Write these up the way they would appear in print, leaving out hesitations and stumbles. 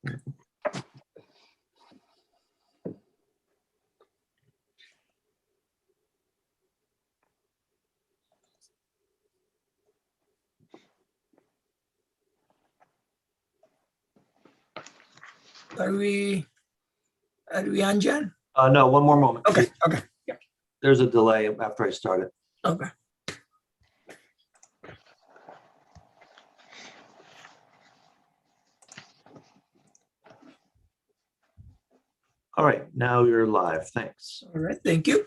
Are we on, John? No, one more moment. Okay, okay, There's a delay after I start it. okay. All right, now you're live. Thanks. All right, thank you.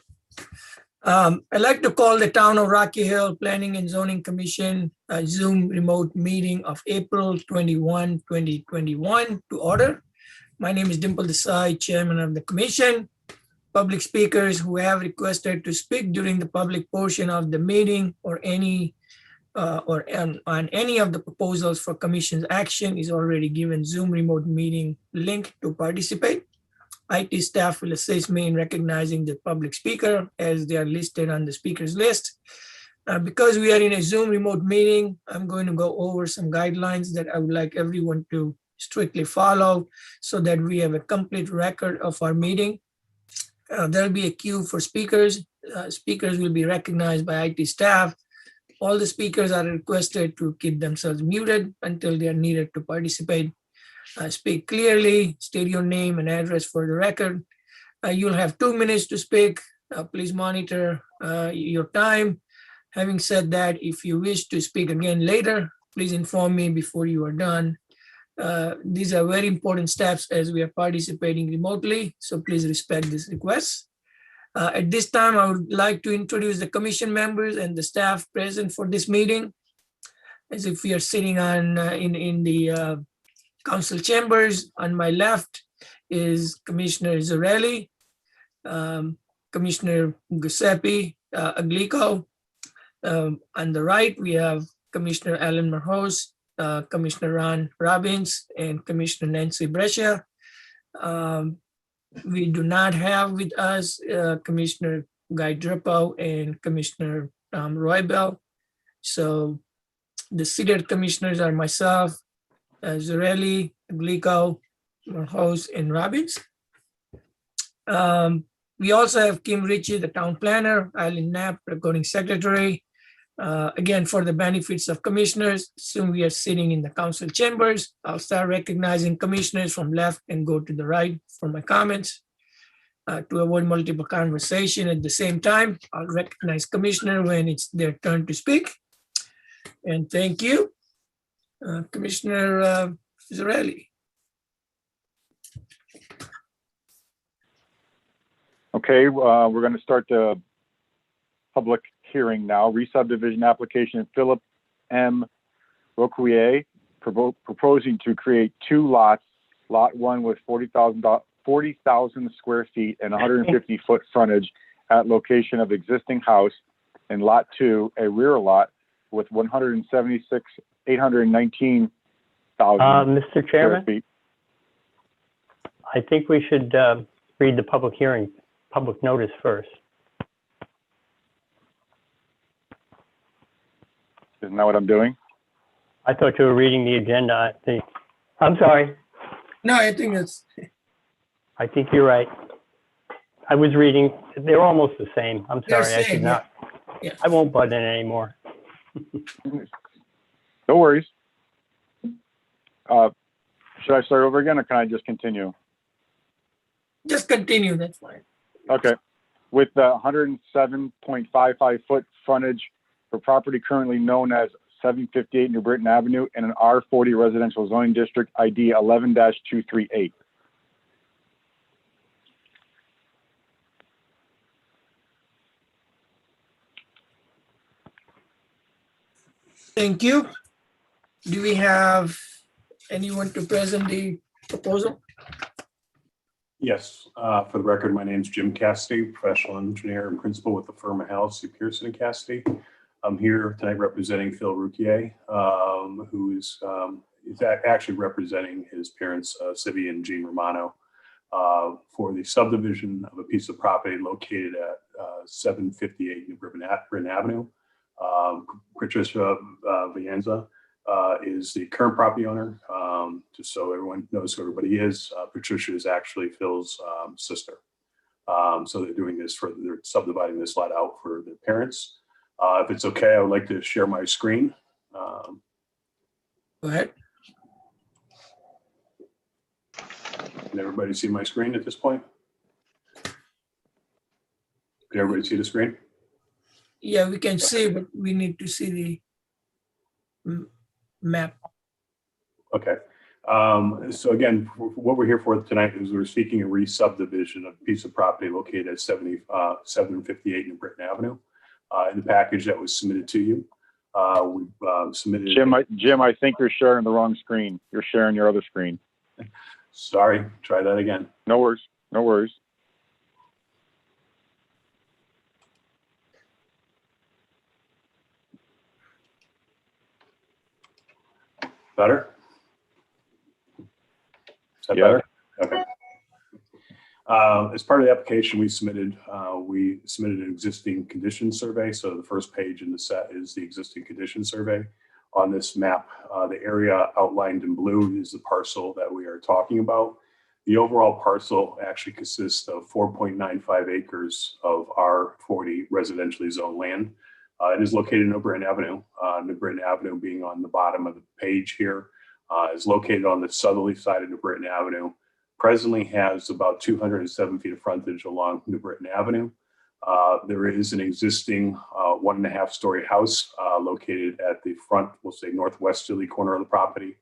I'd like to call the Town of Rocky Hill Planning and Zoning Commission Zoom remote meeting of April 21, 2021 to order. My name is Dimple Desai, Chairman of the Commission. Public speakers who have requested to speak during the public portion of the meeting or on any of the proposals for Commission's action is already given Zoom remote meeting link to participate. IT staff will assist me in recognizing the public speaker as they are listed on the speakers list. Because we are in a Zoom remote meeting, I'm going to go over some guidelines that I would like everyone to strictly follow so that we have a complete record of our meeting. There'll be a queue for speakers. Speakers will be recognized by IT staff. All the speakers are requested to keep themselves muted until they are needed to participate. Speak clearly, state your name and address for the record. You'll have 2 minutes to speak. Please monitor your time. Having said that, if you wish to speak again later, please inform me before you are done. These are very important steps as we are participating remotely, so please respect this request. At this time, I would like to introduce the commission members and the staff present for this meeting. As if we are sitting on in the council chambers. On my left is Commissioner Zarelli, Commissioner Giuseppe Aglico. On the right, we have Commissioner Alan Marhos, Commissioner Ron Robbins, and Commissioner Nancy Brescia. We do not have with us Commissioner Guy Drippo and Commissioner Roybal. So the seated commissioners are myself, Zarelli, Aglico, Marhos, and Robbins. We also have Kim Ritchie, the town planner, Eileen Knapp, recording secretary. Again, for the benefits of commissioners, soon we are sitting in the council chambers. I'll start recognizing commissioners from left and go to the right for my comments. To avoid multiple conversation at the same time, I'll recognize commissioner when it's their turn to speak. And thank you. Commissioner Zarelli. Okay, we're going to start the public hearing now. Re-subdivision application, Philip M. Roquier, proposing to create 2 lots. Lot 1 with 40,000 square feet and 150-foot frontage at location of existing house, and Lot 2, a rear lot with 819,000 Mr. Chairman, feet. I think we should read the public hearing, public notice first. Isn't that what I'm doing? I thought you were reading the agenda. I'm sorry. No, I think it's, I think you're right. I was reading, they're almost the same. I'm They're sorry, I same, should not. yeah. I won't butt in anymore. No worries. Should I start over again or can I just continue? just continue, that's fine. Okay. With the 107.55 foot frontage for property currently known as 758 New Britain Avenue in an R40 residential zoning district ID 11-238. Thank you. Do we have anyone to present the proposal? Yes, for the record, my name is Jim Cassidy, professional engineer and principal with the firm of Halsey, Pearson and Cassidy. I'm here tonight representing Phil Roquier, who is actually representing his parents, Sibby and Jean Romano, for the subdivision of a piece of property located at 758 New Britain Avenue. Patricia Vianza is the current property owner. Just so everyone knows who everybody is, Patricia is actually Phil's sister. So they're doing this they're subdividing this lot out for their parents. If it's okay, I would like to share my screen. Go ahead. Can everybody see my screen at this point? Can everybody see the screen? Yeah, we can see, but we need to see the map. Okay. So again, what we're here for tonight is we're seeking a re-subdivision of a piece of property located at 758 New Britain Avenue. In the package that was submitted to you, we've submitted. Jim, I think you're sharing the wrong screen. You're sharing your other screen. Sorry, try that again. No worries. No worries. Better? Is that Yeah. better? Okay. As part of the application we submitted an existing condition survey. So the first page in the set is the existing condition survey. On this map, the area outlined in blue is the parcel that we are talking about. The overall parcel actually consists of 4.95 acres of R40 residentially zoned land. It is located in New Britain Avenue. New Britain Avenue being on the bottom of the page here, is located on the southerly side of New Britain Avenue. Presently has about 207 feet of frontage along New Britain Avenue. There is an existing 1.5 story house located at the front, we'll say northwesterly corner of the property.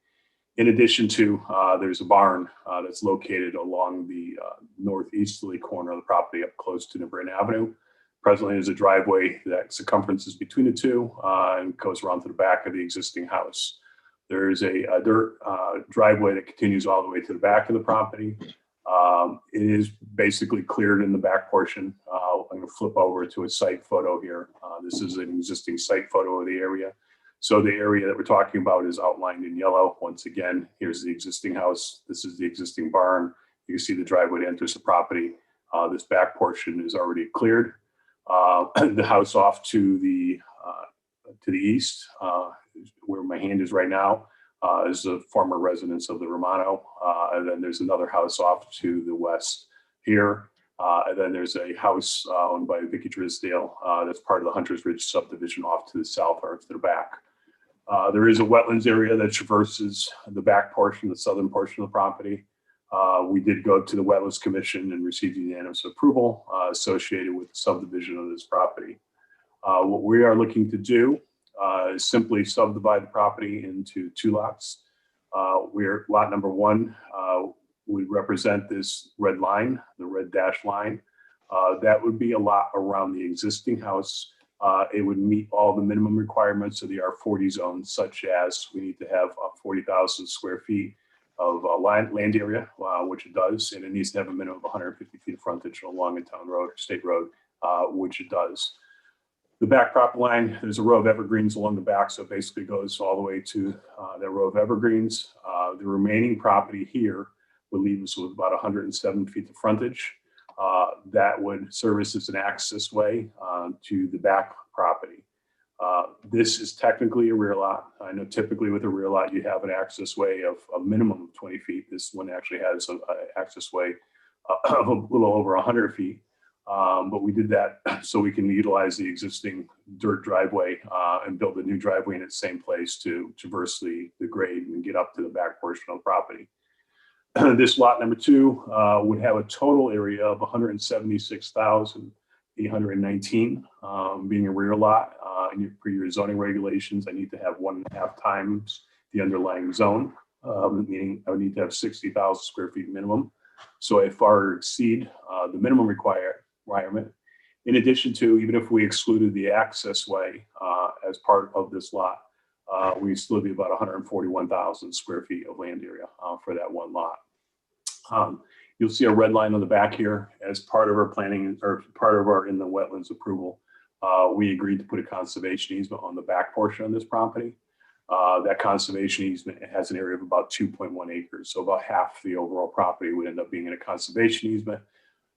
In addition to, there's a barn that's located along the northeasterly corner of the property up close to New Britain Avenue. Presently, there's a driveway that circumferences between the two and goes around to the back of the existing house. There's a dirt driveway that continues all the way to the back of the property. It is basically cleared in the back portion. I'm going to flip over to a site photo here. This is an existing site photo of the area. So the area that we're talking about is outlined in yellow. Once again, here's the existing house. This is the existing barn. You can see the driveway that enters the property. This back portion is already cleared. The house off to the east, where my hand is right now, is the former residence of the Romano. And then there's another house off to the west here. And then there's a house owned by Vicky Drisdale that's part of the Hunters Ridge subdivision off to the south or to the back. There is a wetlands area that traverses the back portion, the southern portion of the property. We did go to the Wetlands Commission and received unanimous approval associated with the subdivision of this property. What we are looking to do is simply subdivide the property into 2 lots. Lot number 1 would represent this red line, the red dashed line. That would be a lot around the existing house. It would meet all the minimum requirements of the R40 zone, such as we need to have 40,000 square feet of land area, which it does, and it needs to have a minimum of 150 feet of frontage along a town road or state road, which it does. The back property line, there's a row of evergreens along the back, so it basically goes all the way to that row of evergreens. The remaining property here would leave us with about 107 feet of frontage. That would service as an access way to the back property. This is technically a rear lot. I know typically with a rear lot, you have an access way of a minimum of 20 feet. This one actually has an access way of a little over 100 feet. But we did that so we can utilize the existing dirt driveway and build a new driveway in its same place to traverse the grade and get up to the back portion of the property. This lot number 2 would have a total area of 176,819, being a rear lot. For your zoning regulations, I need to have 1.5 times the underlying zone, meaning I would need to have 60,000 square feet minimum. So I far exceed the minimum requirement. In addition to, even if we excluded the access way as part of this lot, we still be about 141,000 square feet of land area for that one lot. You'll see a red line on the back here as part of our planning or part of our in the wetlands approval. We agreed to put a conservation easement on the back portion of this property. That conservation easement has an area of about 2.1 acres. So about half the overall property would end up being in a conservation easement.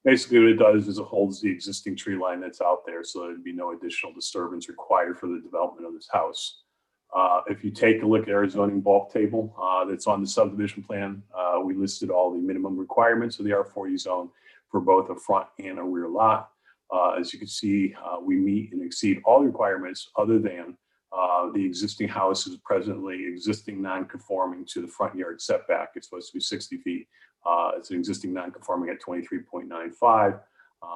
Basically what it does is it holds the existing tree line that's out there, so there'd be no additional disturbance required for the development of this house. If you take a look at our zoning bulk table that's on the subdivision plan, we listed all the minimum requirements of the R40 zone for both a front and a rear lot. As you can see, we meet and exceed all the requirements other than the existing house is presently existing non-conforming to the front yard setback. It's supposed to be 60 feet. It's an existing non-conforming at 23.95,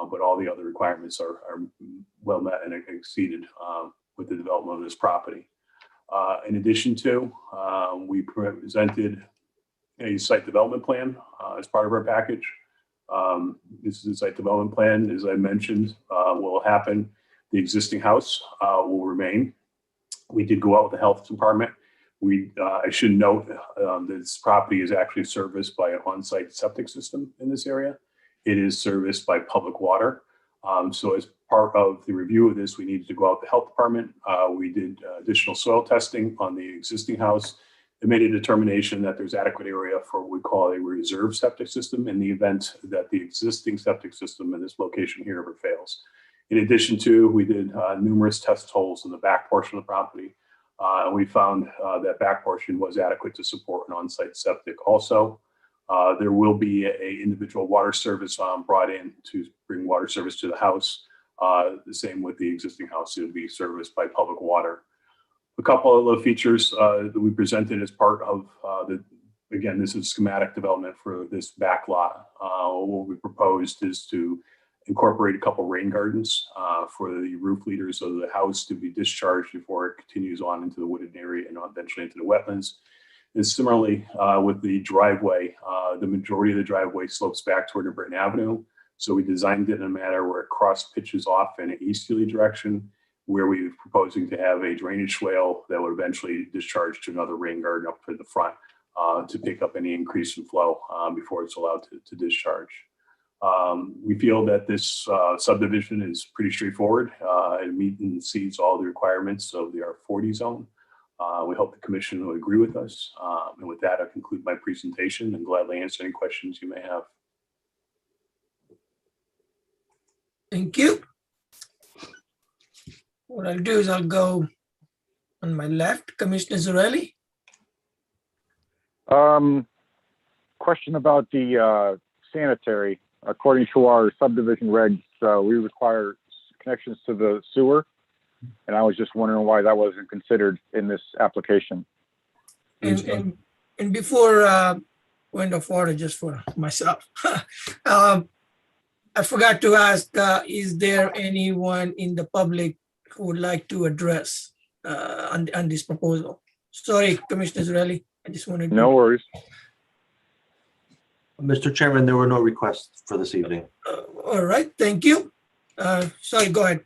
but all the other requirements are well met and exceeded with the development of this property. In addition to, we presented a site development plan as part of our package. This is a site development plan, as I mentioned, will happen. The existing house will remain. We did go out with the health department. I should note this property is actually serviced by an on-site septic system in this area. It is serviced by public water. So as part of the review of this, we needed to go out to the health department. We did additional soil testing on the existing house and made a determination that there's adequate area for what we call a reserve septic system in the event that the existing septic system in this location here ever fails. In addition to, we did numerous test holes in the back portion of the property. And we found that back portion was adequate to support an on-site septic also. There will be an individual water service brought in to bring water service to the house. The same with the existing house, it will be serviced by public water. A couple of the features that we presented as part of again, this is schematic development for this back lot. What we proposed is to incorporate a couple rain gardens for the roof leaders of the house to be discharged before it continues on into the wooded area and eventually into the wetlands. And similarly, with the driveway, the majority of the driveway slopes back toward New Britain Avenue. So we designed it in a manner where it cross pitches off in an easterly direction, where we were proposing to have a drainage swale that would eventually discharge to another rain garden up to the front to pick up any increase in flow before it's allowed to discharge. We feel that this subdivision is pretty straightforward. It meets and exceeds all the requirements of the R40 zone. We hope the commission will agree with us. And with that, I conclude my presentation and gladly answer any questions you may have. Thank you. What I'll do is I'll go on my left, Commissioner Zarelli. Question about the sanitary. According to our subdivision regs, we require connections to the sewer. And I was just wondering why that wasn't considered in this application. And before point of order, just for myself, I forgot to ask, is there anyone in the public who would like to address on this proposal? Sorry, Commissioner Zarelli, I just wanted to. No worries. Mr. Chairman, there were no requests for this evening. All right, thank you. Sorry, go ahead.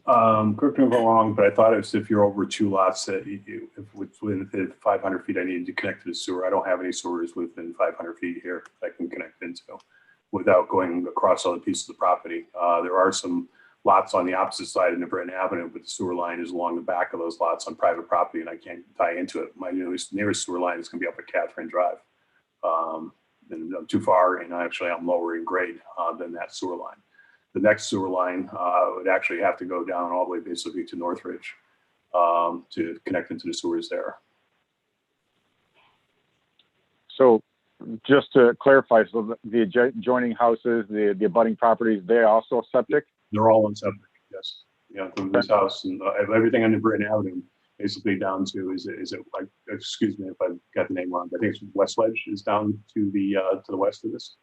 Correct me if I'm wrong, but I thought it was if you're over two lots that if within 500 feet, I needed to connect to the sewer. I don't have any sewers within 500 feet here that I can connect into without going across other pieces of the property. There are some lots on the opposite side of New Britain Avenue, but the sewer line is along the back of those lots on private property, and I can't tie into it. My nearest sewer line is going to be up at Catherine Drive. And I'm too far, and I'm lower in grade than that sewer line. The next sewer line would actually have to go down all the way basically to Northridge to connect into the sewers there. So just to clarify, so the adjoining houses, the abutting properties, they also septic? They're all on septic, yes. Yeah, from this house and everything on New Britain Avenue, basically down to is it like, excuse me if I got the name wrong, but I think it's West Ledge is down to the west of this.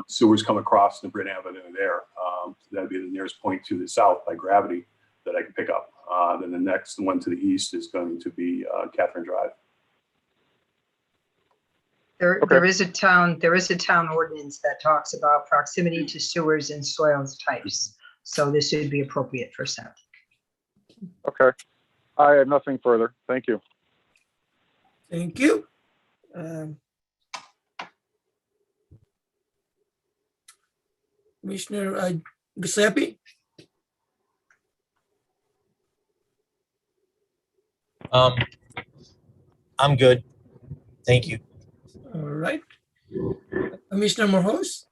Sewers come across New Britain Avenue there. So that'd be the nearest point to the south by gravity that I can pick up. Then the next one to the east is going to be Catherine Drive. There is a town ordinance that talks about proximity to sewers and soils types. So this would be appropriate for septic. Okay. I have nothing further. Thank you. Thank you. Commissioner Giuseppe? I'm good. Thank you. All right. Commissioner Morhos?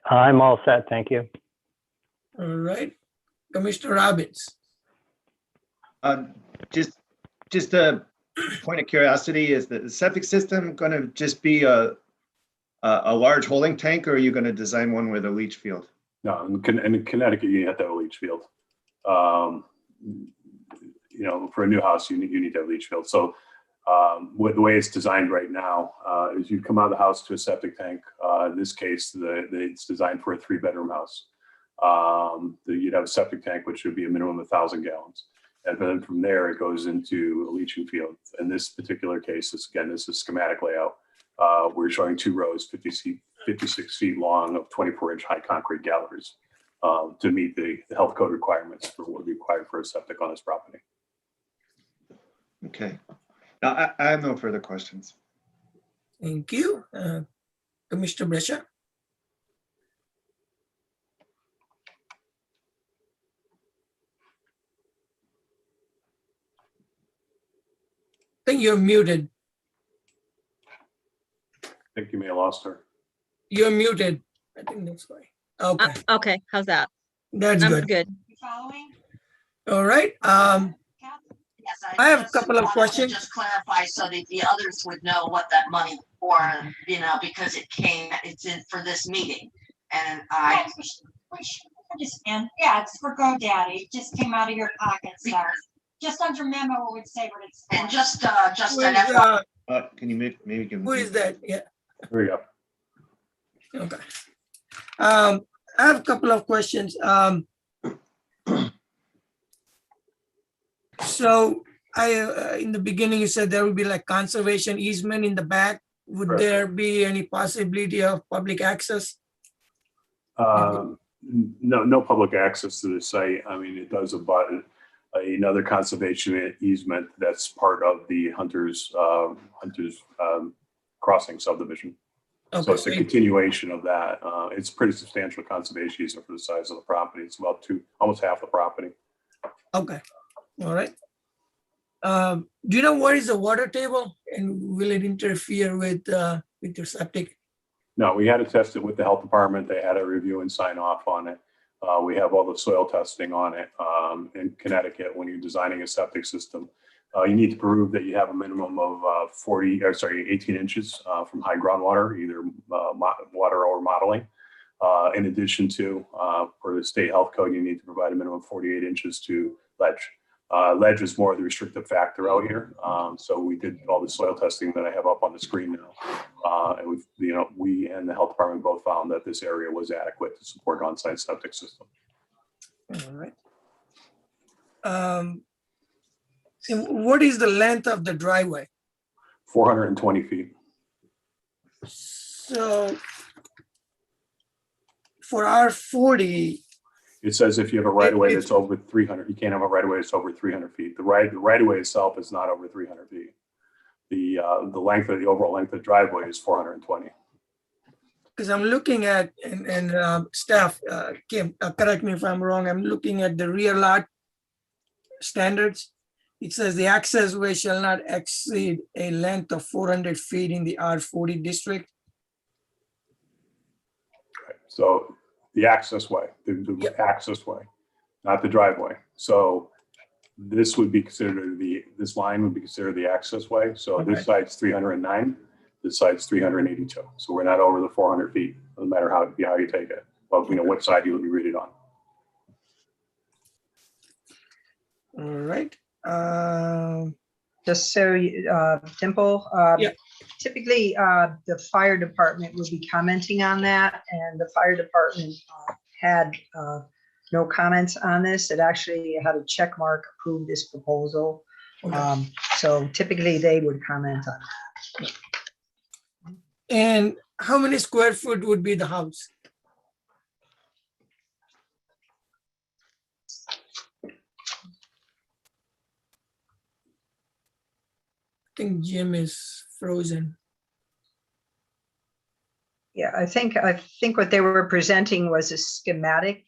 I'm all set, thank you. All right. Commissioner Robbins? Just a point of curiosity, is the septic system going to just be a large holding tank, or are you going to design one with a leach field? No, in Connecticut, you have to have a leach field. You know, for a new house, you need to have a leach field. So the way it's designed right now is you come out of the house to a septic tank. In this case, it's designed for a 3-bedroom house. You'd have a septic tank, which would be a minimum of 1,000 gallons. And then from there, it goes into a leaching field. In this particular case, this is schematic layout. We're showing 2 rows, 56 feet long of 24-inch high concrete galleries to meet the health code requirements for what would be required for a septic on this property. Okay. Now, I have no further questions. Thank you. Commissioner Brescia? I think you're muted. I think you may have lost her. You're muted. I think that's fine. Okay, Okay, how's that? that's I'm good. good. Following? All right. Yes, I have a just couple of wanted to questions. Just clarify so that the others would know what that money for, you know, because it's in for this meeting. And I, Understand, yeah, it's for GoDaddy, it just came out of your pocket, so just under memo would say what it's for. and just Who an is, FYI, Can you maybe give? who is that? Yeah, There you go. okay. I have a couple of questions. So in the beginning, you said there would be like conservation easement in the back. Would Correct. there be any possibility of public access? No public access to the site. I mean, it does abut another conservation easement that's part of the Hunters Crossing subdivision. So Okay, it's a continuation of that. It's pretty substantial conservation easement for the size of the property. It's about almost half the property. okay, all right. Do you know what is the water table and will it interfere with your septic? No, we had to test it with the health department. They had a review and sign off on it. We have all the soil testing on it. In Connecticut, when you're designing a septic system, you need to prove that you have a minimum of 18 inches from high groundwater, either water or modeling. In addition to, for the state health code, you need to provide a minimum of 48 inches to ledge. Ledge is more the restrictive factor out here. So we did all the soil testing that I have up on the screen now. And we and the health department both found that this area was adequate to support on-site septic system. All right. And what is the length of the driveway? 420 feet. So for R40, It says if you have a right of way that's over 300, you can't have a right of way that's over 300 feet. The right of way itself is not over 300 feet. The length of the overall length of the driveway is 420. because I'm looking at, and staff, Kim, correct me if I'm wrong, I'm looking at the rear lot standards. It says the access way shall not exceed a length of 400 feet in the R40 district. So the access way, the Yep. access way, not the driveway. So this would be considered this line would be considered the access way. So Okay. this side's 309, this side's 382. So we're not over the 400 feet, no matter how you take it. But you know what side you would be read on. All right. Just so, Dimple, Yeah. typically, the fire department would be commenting on that, and the fire department had no comments on this. It actually had a check mark, approved this proposal. Okay. So typically, they would comment on that. And how many square foot would be the house? I think Jim is frozen. Yeah, I think what they were presenting was a schematic.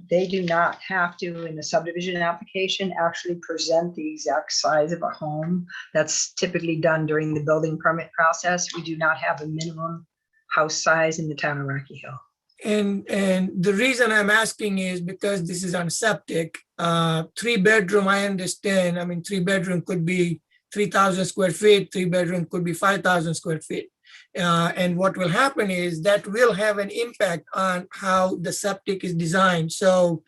They do not have to, in the subdivision application, actually present the exact size of a home. That's typically done during the building permit process. We do not have a minimum house size in the town of Rocky Hill. And the reason I'm asking is because this is on septic, 3-bedroom, I understand. I mean, 3-bedroom could be 3,000 square feet, 3-bedroom could be 5,000 square feet. And what will happen is that will have an impact on how the septic is designed. So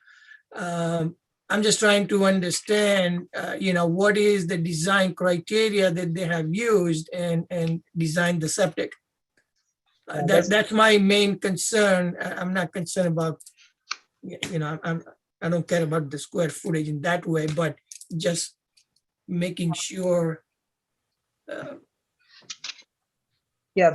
I'm just trying to understand, what is the design criteria that they have used and designed the septic. That's my main concern. I'm not concerned about, I don't care about the square footage in that way, but just making sure. Yeah,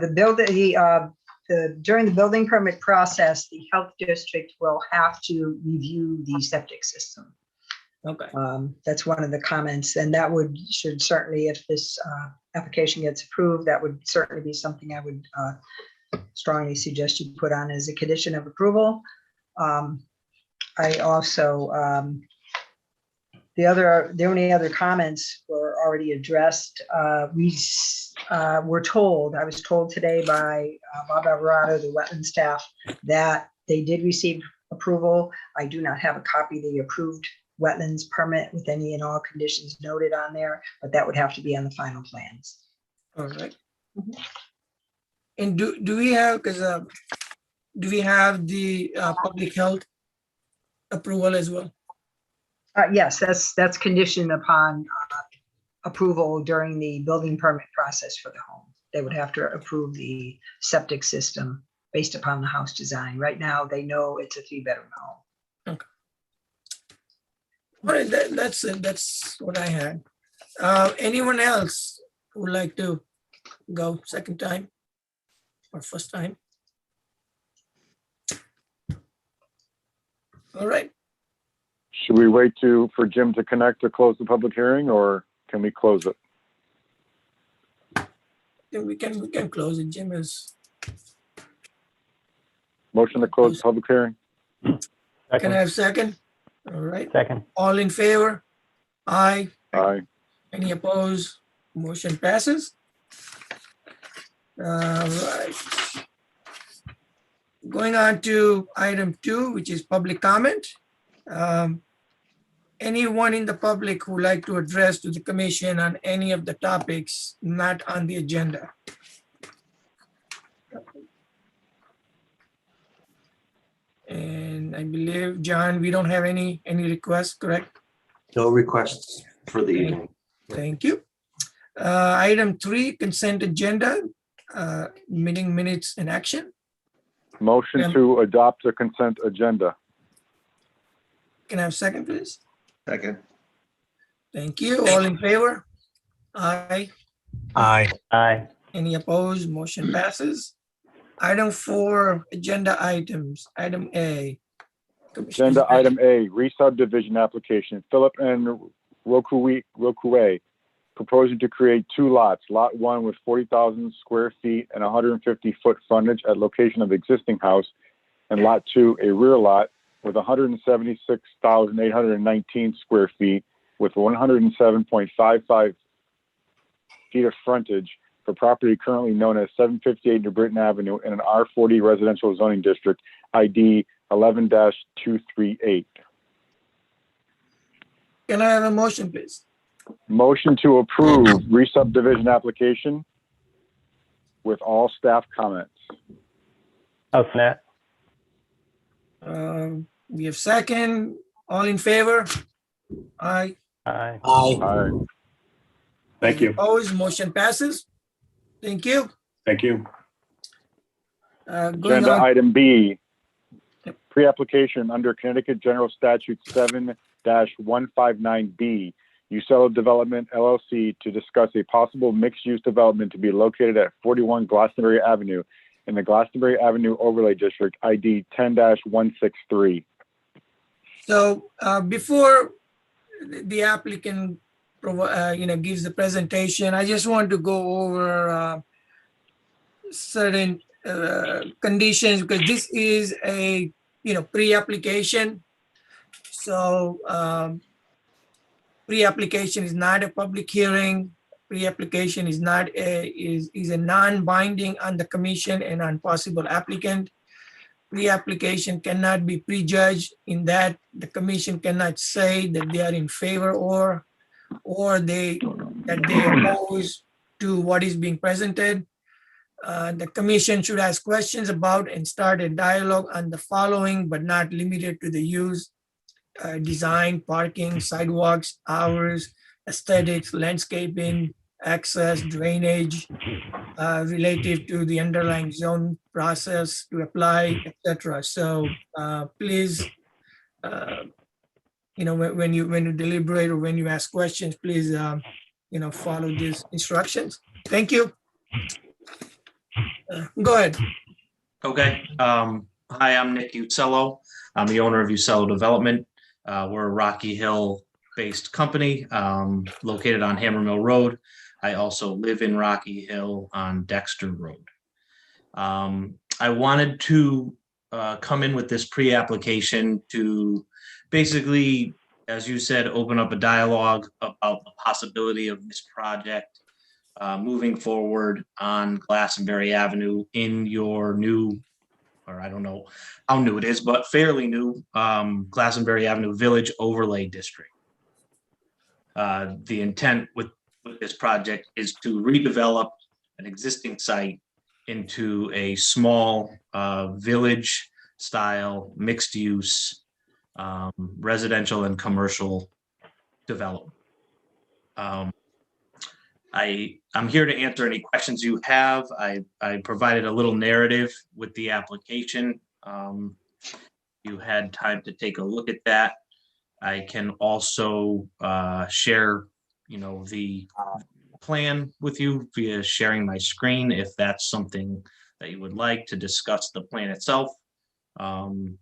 during the building permit process, the health district will have to review the septic system. Okay. That's one of the comments, and that should certainly, if this application gets approved, that would certainly be something I would strongly suggest you put on as a condition of approval. I also, the only other comments were already addressed. I was told today by Bob Alvarado, the wetland staff, that they did receive approval. I do not have a copy of the approved wetlands permit with any and all conditions noted on there, but that would have to be on the final plans. All right. And do we have, do we have the public health approval as well? Yes, that's conditioned upon approval during the building permit process for the home. They would have to approve the septic system based upon the house design. Right now, they know it's a 3-bedroom home. Okay. All right, that's what I had. Anyone else would like to go second time or first time? All right. Should we wait for Jim to connect to close the public hearing, or can we close it? Then we can close it. Jim is. Motion to close the public hearing? Can I have second? All right. Second. All in favor? Aye. Aye. Any opposed? Motion passes. All right. Going on to item 2, which is public comment. Anyone in the public who would like to address to the commission on any of the topics not on the agenda? And I believe, John, we don't have any requests, correct? No requests for the evening. Thank you. Item 3, consent agenda, meeting minutes in action. Motion to adopt the consent agenda. Can I have a second, please? Second. Thank you. All in favor? Aye. Aye. Aye. Any opposed? Motion passes. Item 4, agenda items. Item A. Agenda item A, re-subdivision application, Philip N. Rokue, proposing to create 2 lots. Lot 1 with 40,000 square feet and 150-foot frontage at location of existing house, and Lot 2, a rear lot with 176,819 square feet with 107.55 feet of frontage for property currently known as 758 New Britain Avenue in an R40 residential zoning district, ID 11-238. Can I have a motion, please? Motion to approve re-subdivision application with all staff comments. I'll second that. We have second. All in favor? Aye. Aye. Aye. Aye. Thank you. Opposed? Motion passes. Thank you. Thank you. Going Agenda on. item B, pre-application under Connecticut General Statute 7-159B, Uccello Development LLC to discuss a possible mixed-use development to be located at 41 Glastonbury Avenue in the Glastonbury Avenue Overlay District, ID 10-163. So before the applicant gives the presentation, I just want to go over certain conditions, because this is a pre-application. So pre-application is not a public hearing. Pre-application is a non-binding on the commission and on possible applicant. pre-application cannot be prejudged in that the commission cannot say that they are in favor or that they oppose to what is being presented. The commission should ask questions about and start a dialogue on the following, but not limited to the use, design, parking, sidewalks, hours, aesthetics, landscaping, access, drainage, relative to the underlying zone process to apply, etc. So please, when you deliberate or when you ask questions, please, follow these instructions. Thank you. Go ahead. Okay. Hi, I'm Nick Uccello. I'm the owner of Uccello Development. We're a Rocky Hill-based company located on Hammer Mill Road. I also live in Rocky Hill on Dexter Road. I wanted to come in with this pre-application to basically, as you said, open up a dialogue about the possibility of this project moving forward on Glastonbury Avenue in your new, or I don't know how new it is, but fairly new Glastonbury Avenue Village Overlay District. The intent with this project is to redevelop an existing site into a small village style mixed use residential and commercial development. I'm here to answer any questions you have. I provided a little narrative with the application. You had time to take a look at that. I can also share, the plan with you via sharing my screen if that's something that you would like to discuss the plan itself. And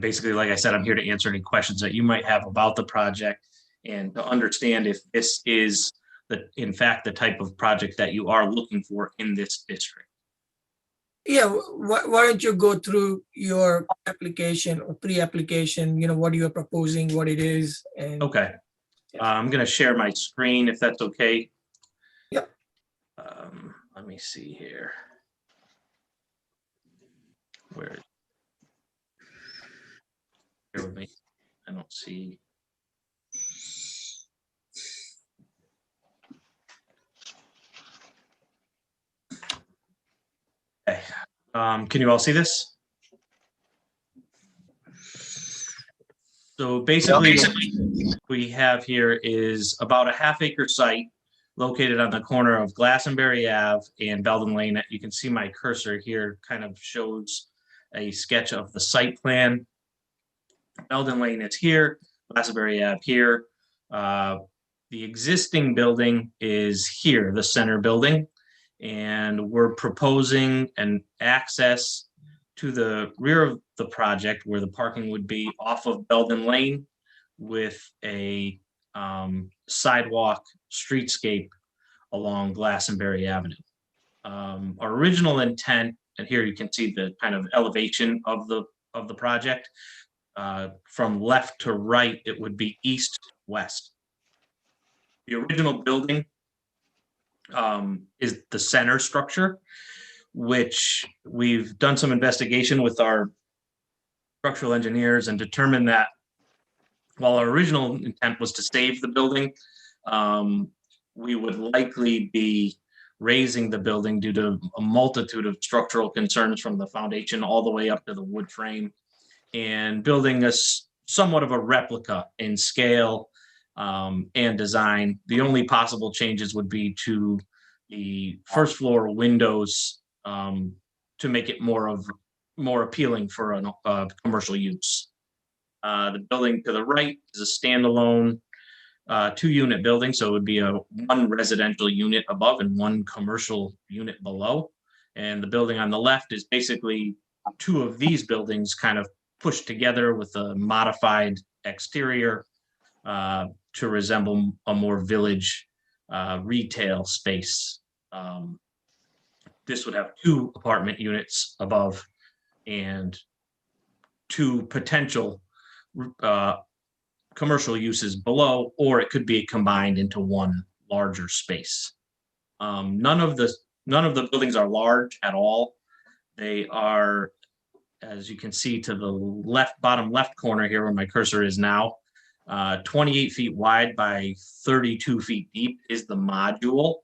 basically, like I said, I'm here to answer any questions that you might have about the project and to understand if this is in fact the type of project that you are looking for in this district. Yeah, why don't you go through your application or pre-application, what you are proposing, what it is. And Okay. I'm going to share my screen if that's okay. Yep. Let me see here. Bear with me. I don't see. Okay. Can you all see this? So basically, what we have here is about a half-acre site located on the corner of Glastonbury Ave and Belden Lane. You can see my cursor here kind of shows a sketch of the site plan. Belden Lane is here, Glastonbury Ave here. The existing building is here, the center building, and we're proposing an access to the rear of the project where the parking would be off of Belden Lane with a sidewalk streetscape along Glastonbury Avenue. Our original intent, and here you can see the kind of elevation of the project. From left to right, it would be east-west. The original building is the center structure, which we've done some investigation with our structural engineers and determined that while our original intent was to save the building, we would likely be raising the building due to a multitude of structural concerns from the foundation all the way up to the wood frame, and building a somewhat of a replica in scale and design. The only possible changes would be to the first floor windows to make it more appealing for a commercial use. The building to the right is a standalone 2-unit building, so it would be one residential unit above and one commercial unit below. And the building on the left is basically 2 of these buildings kind of pushed together with a modified exterior to resemble a more village retail space. This would have 2 apartment units above and 2 potential commercial uses below, or it could be combined into one larger space. None of the buildings are large at all. They are as you can see to the left, bottom left corner here where my cursor is now, 28 feet wide by 32 feet deep is the module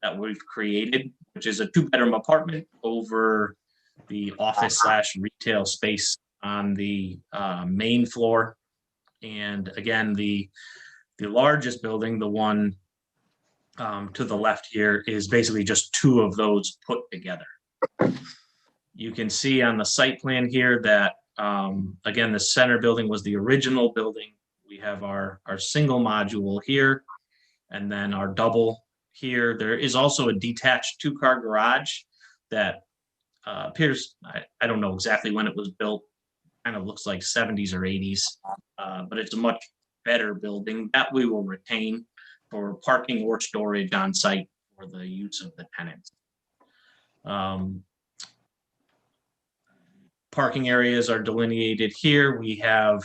that we've created, which is a 2-bedroom apartment over the office / retail space on the main floor. And again, the largest building, the one to the left here, is basically just 2 of those put together. You can see on the site plan here that, again, the center building was the original building. We have our single module here, and then our double here. There is also a detached 2-car garage that appears, I don't know exactly when it was built, kind of looks like 70s or 80s, but it's a much better building that we will retain for parking or storage on site for the use of the tenants. Parking areas are delineated here. We have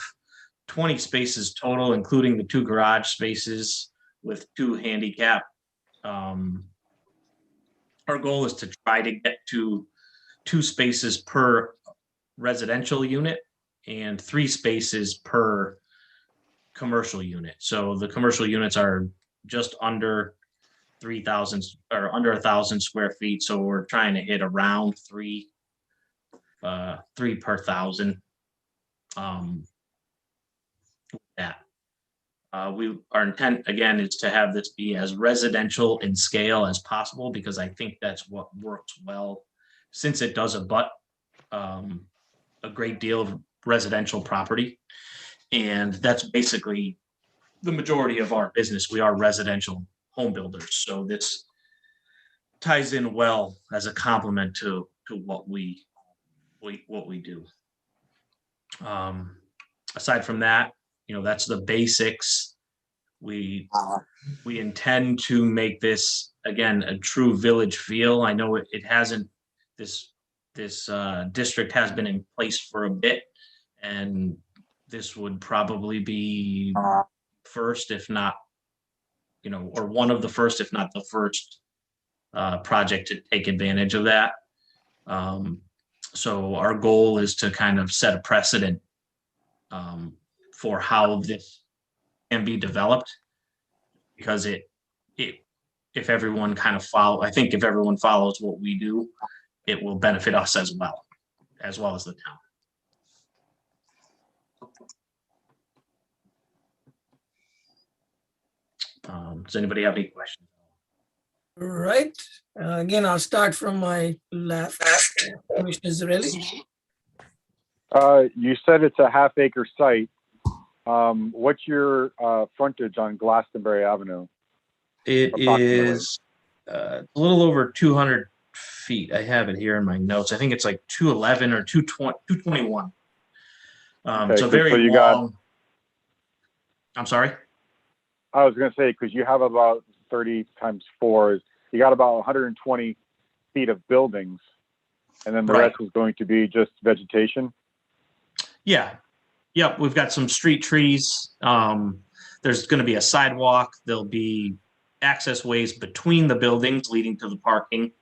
20 spaces total, including the 2 garage spaces with 2 handicap. Our goal is to try to get to 2 spaces per residential unit and 3 spaces per commercial unit. So the commercial units are just under 3,000 or under 1,000 square feet. So we're trying to hit around 3 per 1,000. Our intent again is to have this be as residential in scale as possible, because I think that's what works well, since it does abut a great deal of residential property. And that's basically the majority of our business. We are residential home builders. So this ties in well as a complement to what we do. Aside from that, that's the basics. We intend to make this, again, a true village feel. I know it hasn't, this district has been in place for a bit, and this would probably be first, if not, or one of the first, if not the first project to take advantage of that. So our goal is to kind of set a precedent for how this can be developed, because if everyone kind of I think if everyone follows what we do, it will benefit us as well as the town. Does anybody have any questions? All right. Again, I'll start from my left. Commissioner Zarelli. You said it's a half-acre site. What's your frontage on Glastonbury Avenue? It Approximately. is a little over 200 feet. I have it here in my notes. I think it's like 211 or 221. Okay, so very so you long. I'm sorry? I was going to say, because you have about 30 times 4, you got about 120 feet of buildings, and then the Right. rest is going to be just vegetation. Yeah. Yep. We've got some street trees. There's going to be a sidewalk. There'll be access ways between the buildings leading to the parking.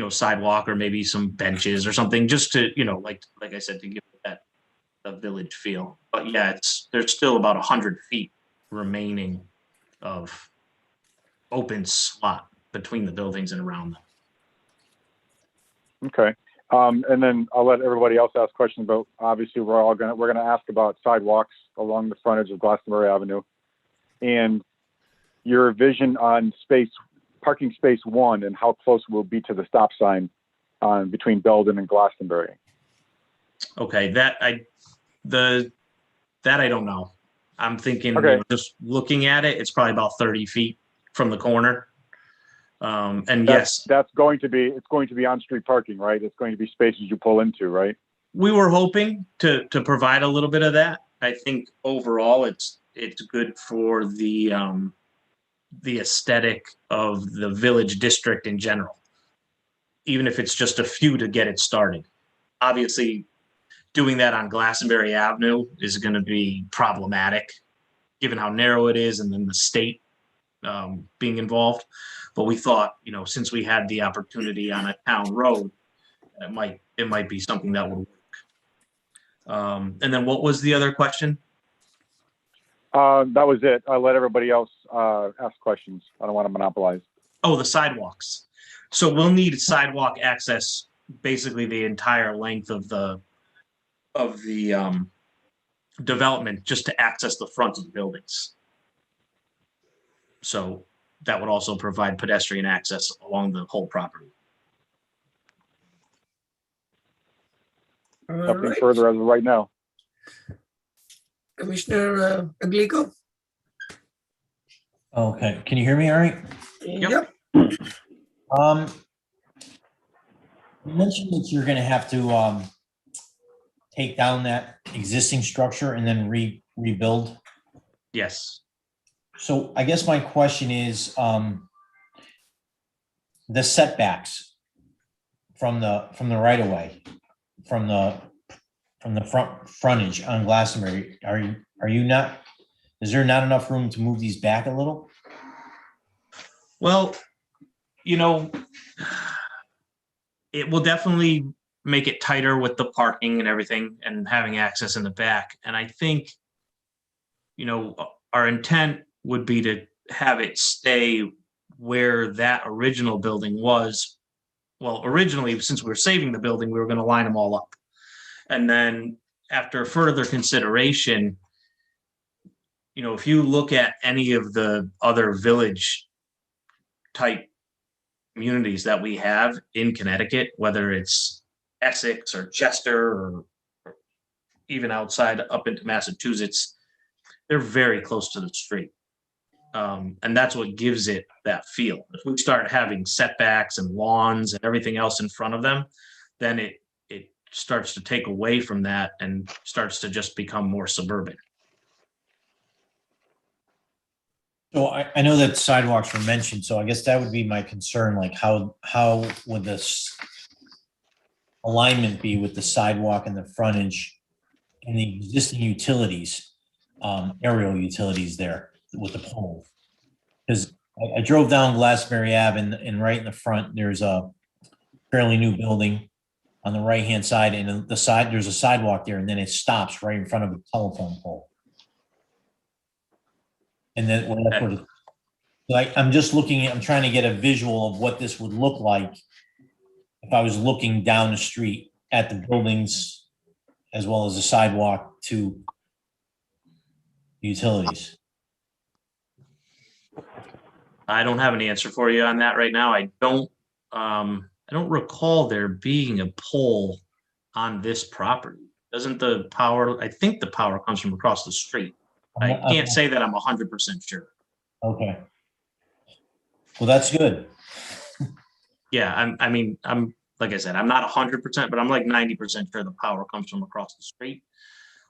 Sidewalk, or maybe some benches or something, just to, like I said, to give it that the village feel. But yeah, there's still about 100 feet remaining of open slot between the buildings and around them. Okay. And then I'll let everybody else ask questions about, obviously we're going to ask about sidewalks along the frontage of Glastonbury Avenue, and your vision on parking space 1, and how close it will be to the stop sign between Belden and Glastonbury. Okay, that I don't know. I'm thinking, Okay. just looking at it, it's probably about 30 feet from the corner. And yes, It's going to be on-street parking, right? It's going to be spaces you pull into, right? we were hoping to provide a little bit of that. I think overall it's good for the aesthetic of the village district in general, even if it's just a few to get it started. Obviously, doing that on Glastonbury Avenue is going to be problematic, given how narrow it is, and then the state being involved. But we thought, since we had the opportunity on a town road, it might be something that would work. And then what was the other question? That was it. I'll let everybody else ask questions. I don't want to monopolize. Oh, the sidewalks. So we'll need sidewalk access basically the entire length of the development just to access the front of the buildings. So that would also provide pedestrian access along the whole property. All Nothing right. further as of right now. Commissioner Aglico? Okay, can you hear me all right? Yep. You mentioned that you're gonna have to take down that existing structure and then rebuild. Yes. So I guess my question is, the setbacks from the right of way, from the frontage on Glastonbury, are you not, is there not enough room to move these back a little? Well, you know, it will definitely make it tighter with the parking and everything and having access in the back. And I think, you know, our intent would be to have it stay where that original building was. Well, originally, since we were saving the building, we were going to line them all up. And then after further consideration, you know, if you look at any of the other village type communities that we have in Connecticut, whether it's Essex or Chester or even outside up into Massachusetts, they're very close to the street. And that's what gives it that feel. If we start having setbacks and lawns and everything else in front of them, then it starts to take away from that and starts to just become more suburban. So I know that sidewalks were mentioned, so I guess that would be my concern, like how would this alignment be with the sidewalk and the frontage and the existing utilities, aerial utilities there with the poles? Because I drove down Glastonbury Ave and right in the front, there's a fairly new building on the right-hand side, and the side, there's a sidewalk there, and then it stops right in front of a telephone pole. And then I'm just looking at, I'm trying to get a visual of what this would look like if I was looking down the street at the buildings as well as the sidewalk to utilities. I don't have an answer for you on that right now. I don't recall there being a pole on this property. Doesn't the power, I think the power comes from across the street. I can't say that I'm 100% sure. Okay. Well, that's good. Yeah, I'm like I said, I'm not 100%, but I'm like 90% sure the power comes from across the street.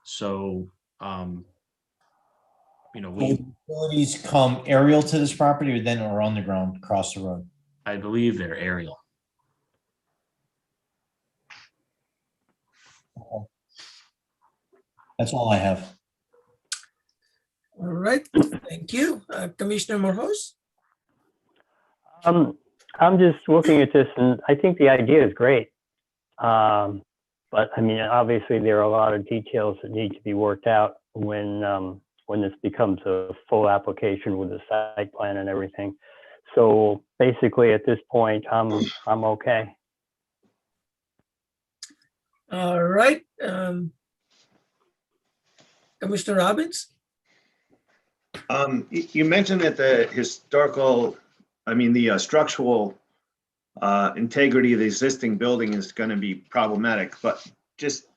So, you know, Will utilities come aerial to this property or then are on the ground across the road? I believe they're aerial. Okay. That's all I have. All right, thank you. Commissioner Morjos? I'm just looking at this and I think the idea is great. But I mean, obviously there are a lot of details that need to be worked out when this becomes a full application with the site plan and everything. So basically at this point, I'm okay. All right. Commissioner Robbins? You mentioned that the structural integrity of the existing building is going to be problematic, but just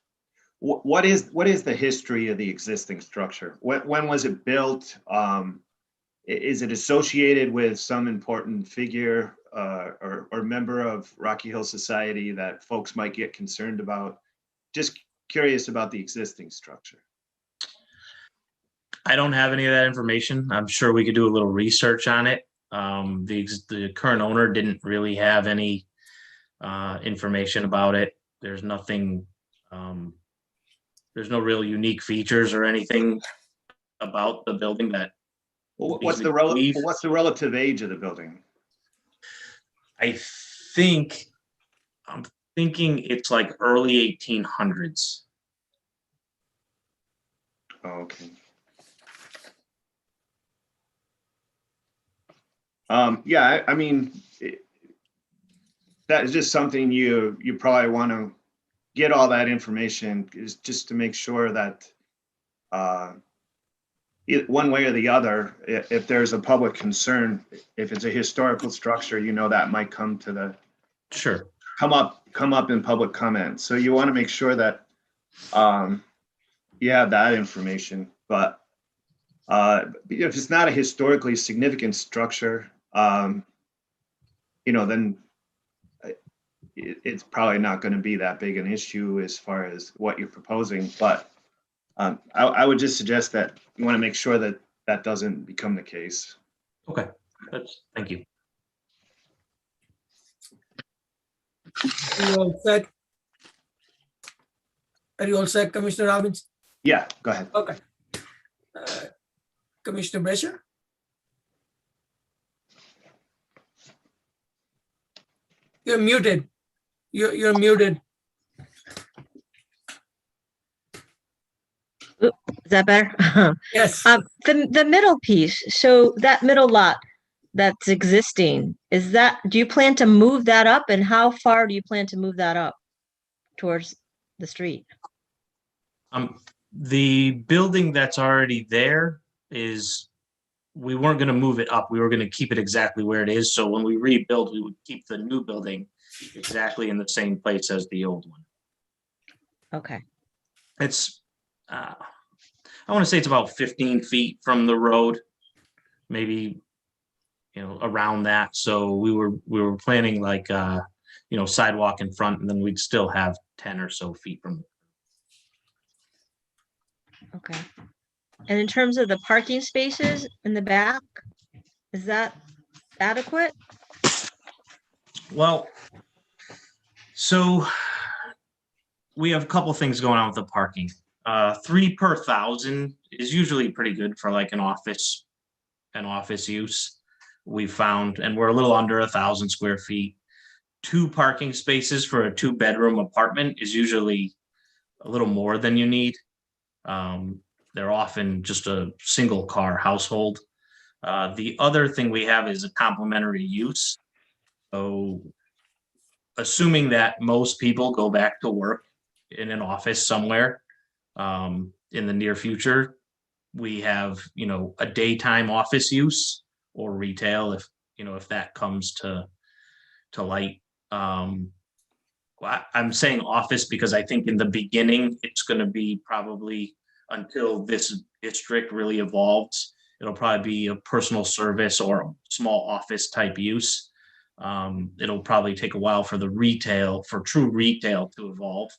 what is the history of the existing structure? When was it built? Is it associated with some important figure or member of Rocky Hill Society that folks might get concerned about? Just curious about the existing structure. I don't have any of that information. I'm sure we could do a little research on it. The current owner didn't really have any information about it. There's nothing, there's no real unique features or anything about the building that. What's the relative age of the building? I think, I'm thinking it's like early 1800s. Okay. Yeah, I mean, that is just something you probably want to get all that information, is just to make sure that one way or the other, if there's a public concern, if it's a historical structure, that might come Sure. come up in public comment. So you want to make sure that you have that information. But if it's not a historically significant structure, then it's probably not going to be that big an issue as far as what you're proposing. But I would just suggest that you want to make sure that that doesn't become the case. Okay. Thank you. Are you all set? Are you all set, Commissioner Robbins? Yeah, go ahead. Okay. Commissioner Brescher? You're muted. You're muted. Is that better? Yes. The middle piece, so that middle lot that's existing, do you plan to move that up, and how far do you plan to move that up towards the street? The building that's already there we weren't going to move it up. We were going to keep it exactly where it is. So when we rebuild, we would keep the new building exactly in the same place as the old one. Okay. It's, I want to say it's about 15 feet from the road, maybe, around that. So we were planning like, sidewalk in front, and then we'd still have 10 or so feet from. Okay. And in terms of the parking spaces in the back, is that adequate? Well, so we have a couple things going on with the parking. 3 per 1,000 is usually pretty good for like an office use. We found, and we're a little under 1,000 square feet. 2 parking spaces for a 2-bedroom apartment is usually a little more than you need. They're often just a single car household. The other thing we have is a complementary use. So assuming that most people go back to work in an office somewhere in the near future, we have, a daytime office use or retail if that comes to light. I'm saying office because I think in the beginning, it's going to be probably, until this district really evolves, it'll probably be a personal service or a small office type use. It'll probably take a while for true retail to evolve.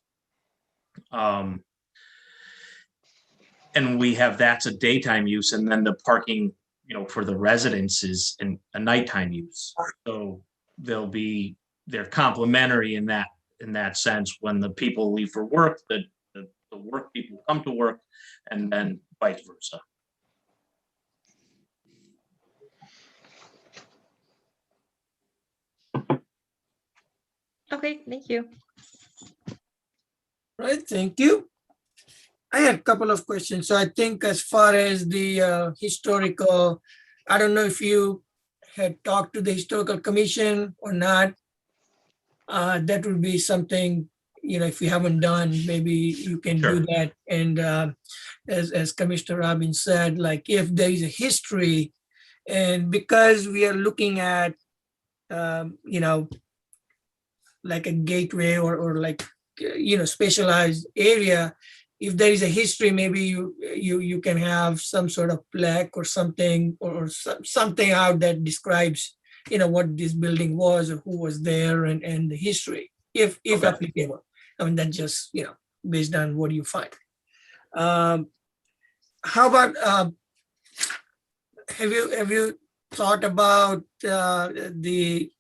And we have, that's a daytime use, and then the parking, for the residents is a nighttime use. So they're complementary in that sense. When the people leave for work, the work people come to work, and then vice versa. Okay, thank you. Right, thank you. I had a couple of questions. So I think as far as the historical, I don't know if you had talked to the historical commission or not. That would be something, if you haven't done, maybe you can do Sure. that. And as Commissioner Robbins said, like if there is a history, and because we are looking at, like a gateway or like, specialized area, if there is a history, maybe you can have some sort of plaque or something, or something out that describes, what this building was or who was there and the history, if Okay. applicable. I mean, that's just, based on what you find. How about, have you thought about the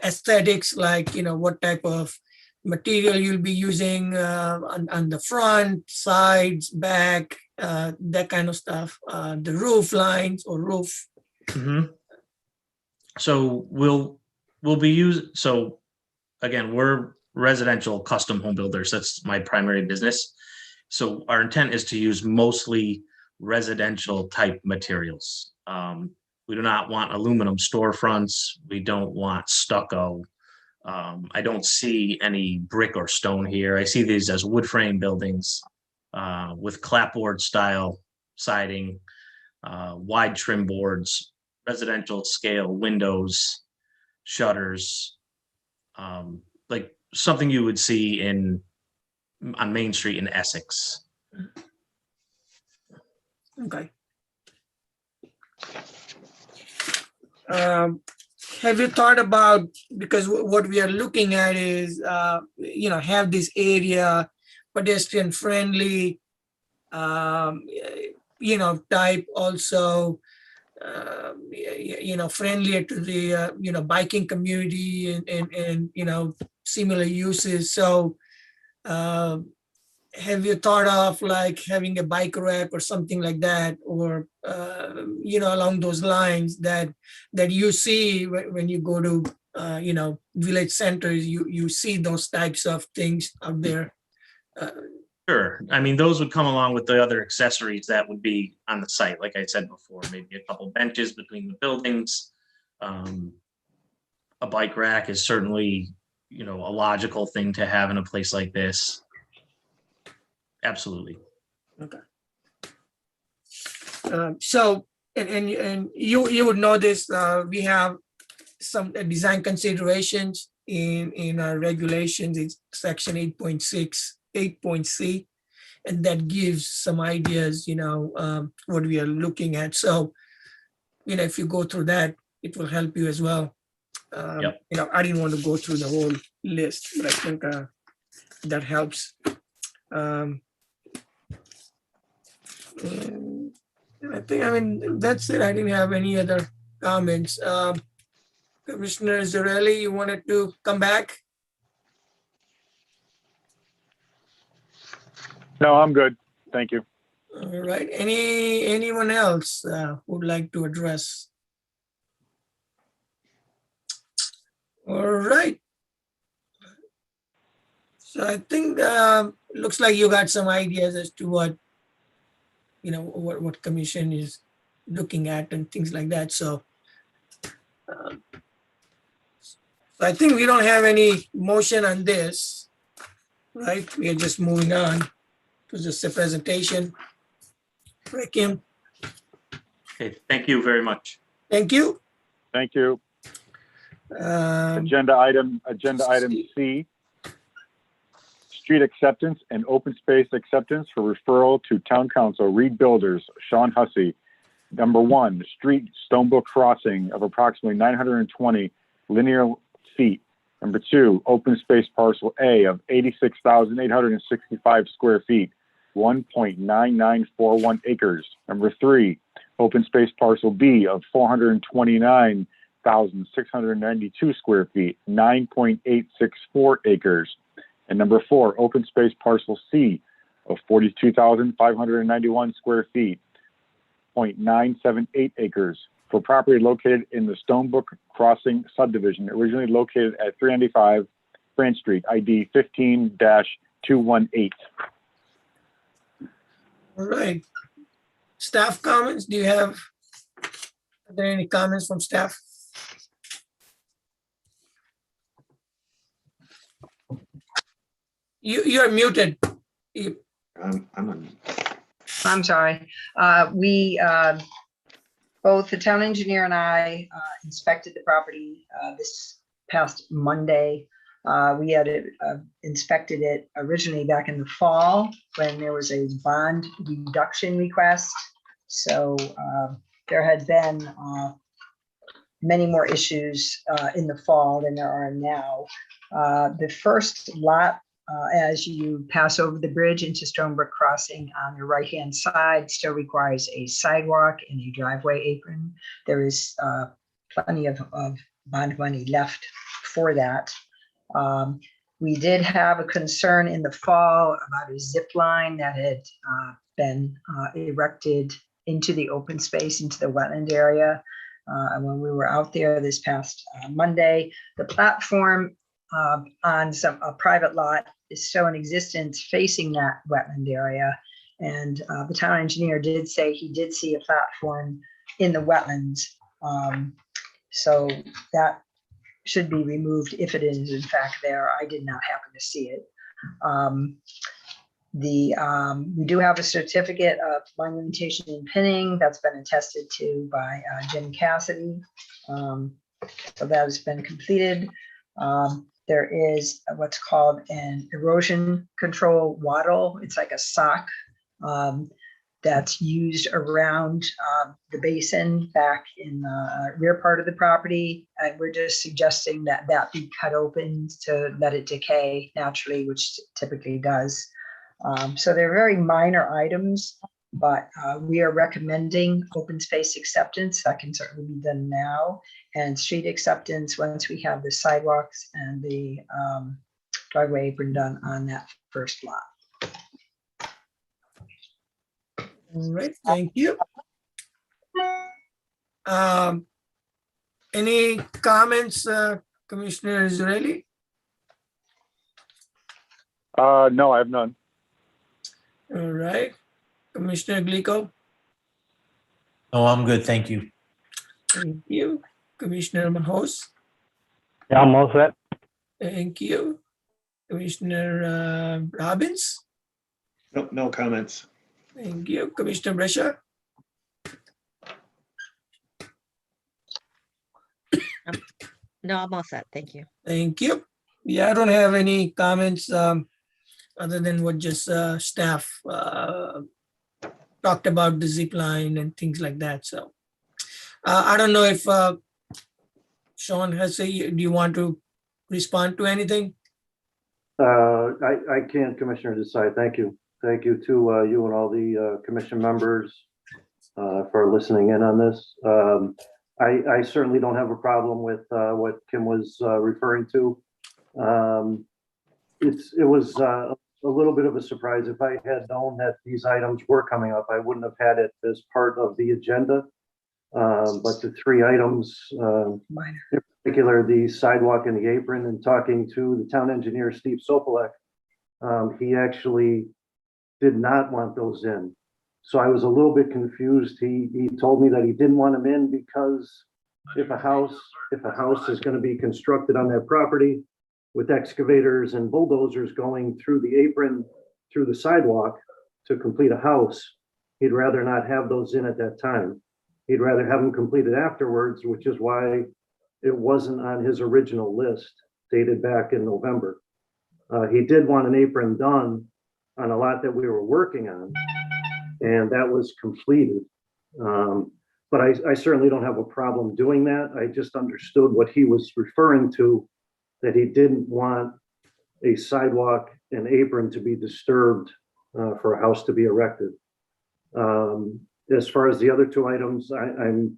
aesthetics, like, what type of material you'll be using on the front, sides, back, that kind of stuff, the roof lines or roof? Mm-hmm. So we'll be using, so again, we're residential custom home builders. That's my primary business. So our intent is to use mostly residential type materials. We do not want aluminum storefronts. We don't want stucco. I don't see any brick or stone here. I see these as wood frame buildings with clapboard style siding, wide trim boards, residential scale windows, shutters, like something you would see on Main Street in Essex. Okay. Have you thought about, because what we are looking at is, have this area pedestrian friendly, type also, friendlier to the, biking community and similar uses. So have you thought of like having a bike rack or something like that, or, along those lines that you see when you go to, village centers, you see those types of things out there? Sure. I mean, those would come along with the other accessories that would be on the site. Like I said before, maybe a couple benches between the buildings. A bike rack is certainly, a logical thing to have in a place like this. Absolutely. Okay. So, and you would know this, we have some design considerations in our regulations. It's section 8.6, 8.c, and that gives some ideas, what we are looking at. So, if you go through that, it will help you as well. Yep. I didn't want to go through the whole list, but I think that helps. And I mean, that's it. I didn't have any other comments. Commissioner Zarelli, you wanted to come back? No, I'm good. Thank you. All right. Anyone else would like to address? All right. So I think looks like you got some ideas as to what commission is looking at and things like that. So I think we don't have any motion on this, right? We are just moving on. It was just a presentation. Right, Kim? Okay, thank you very much. Thank you. Thank you. Agenda item C, street acceptance and open space acceptance for referral to Town Council, Reed Builders, Sean Hussey. Number 1, street Stonebrook Crossing of approximately 920 linear feet. Number 2, open space parcel A of 86,865 square feet, 1.9941 acres. Number 3, open space parcel B of 429,692 square feet, 9.864 acres. And number 4, open space parcel C of 42,591 square feet, 0.978 acres, for property located in the Stonebrook Crossing subdivision, originally located at 395 Branch Street, ID 15-218. All right. Staff comments, are there any comments from staff? You're muted. I'm sorry. We, both the town engineer and I inspected the property this past Monday. We had inspected it originally back in the fall when there was a bond reduction request. So there had been many more issues in the fall than there are now. The first lot, as you pass over the bridge into Stonebrook Crossing on your right-hand side, still requires a sidewalk and a driveway apron. There is plenty of bond money left for that. We did have a concern in the fall about a zip line that had been erected into the open space, into the wetland area. And when we were out there this past Monday, the platform on a private lot is still in existence facing that wetland area. And the town engineer did say he did see a platform in the wetlands. So that should be removed if it is in fact there. I did not happen to see it. We do have a certificate of line limitation and pinning that's been attested to by Jim Cassidy. So that has been completed. There is what's called an erosion control wattle. It's like a sock that's used around the basin back in the rear part of the property. And we're just suggesting that that be cut open to let it decay naturally, which typically does. So they're very minor items, but we are recommending open space acceptance. That can certainly be done now, and street acceptance once we have the sidewalks and the driveway apron done on that first lot. All right, thank you. Any comments, Commissioner Zurelli? No, I have none. All right, Commissioner Glico? Oh, I'm good, thank you. Thank you. Commissioner Mahos? Yeah, I'm all set. Thank you. Commissioner Robbins? No comments. Thank you. Commissioner Brescia? No, I'm all set. Thank you. Thank you. Yeah, I don't have any comments other than what just staff talked about the zip line and things like that. So I don't know if Sean has do you want to respond to anything? I can, Commissioner Desai. Thank you. Thank you to you and all the commission members for listening in on this. I certainly don't have a problem with what Kim was referring to. It was a little bit of a surprise. If I had known that these items were coming up, I wouldn't have had it as part of the agenda. But the three items, in particular, the sidewalk and the apron, and talking to the town engineer, Steve Sopelek, he actually did not want those in. So I was a little bit confused. He told me that he didn't want them in because if a house is going to be constructed on that property with excavators and bulldozers going through the apron, through the sidewalk to complete a house, he'd rather not have those in at that time. He'd rather have them completed afterwards, which is why it wasn't on his original list dated back in November. He did want an apron done on a lot that we were working on, and that was completed. But I certainly don't have a problem doing that. I just understood what he was referring to, that he didn't want a sidewalk and apron to be disturbed for a house to be erected. As far as the other two items, I'm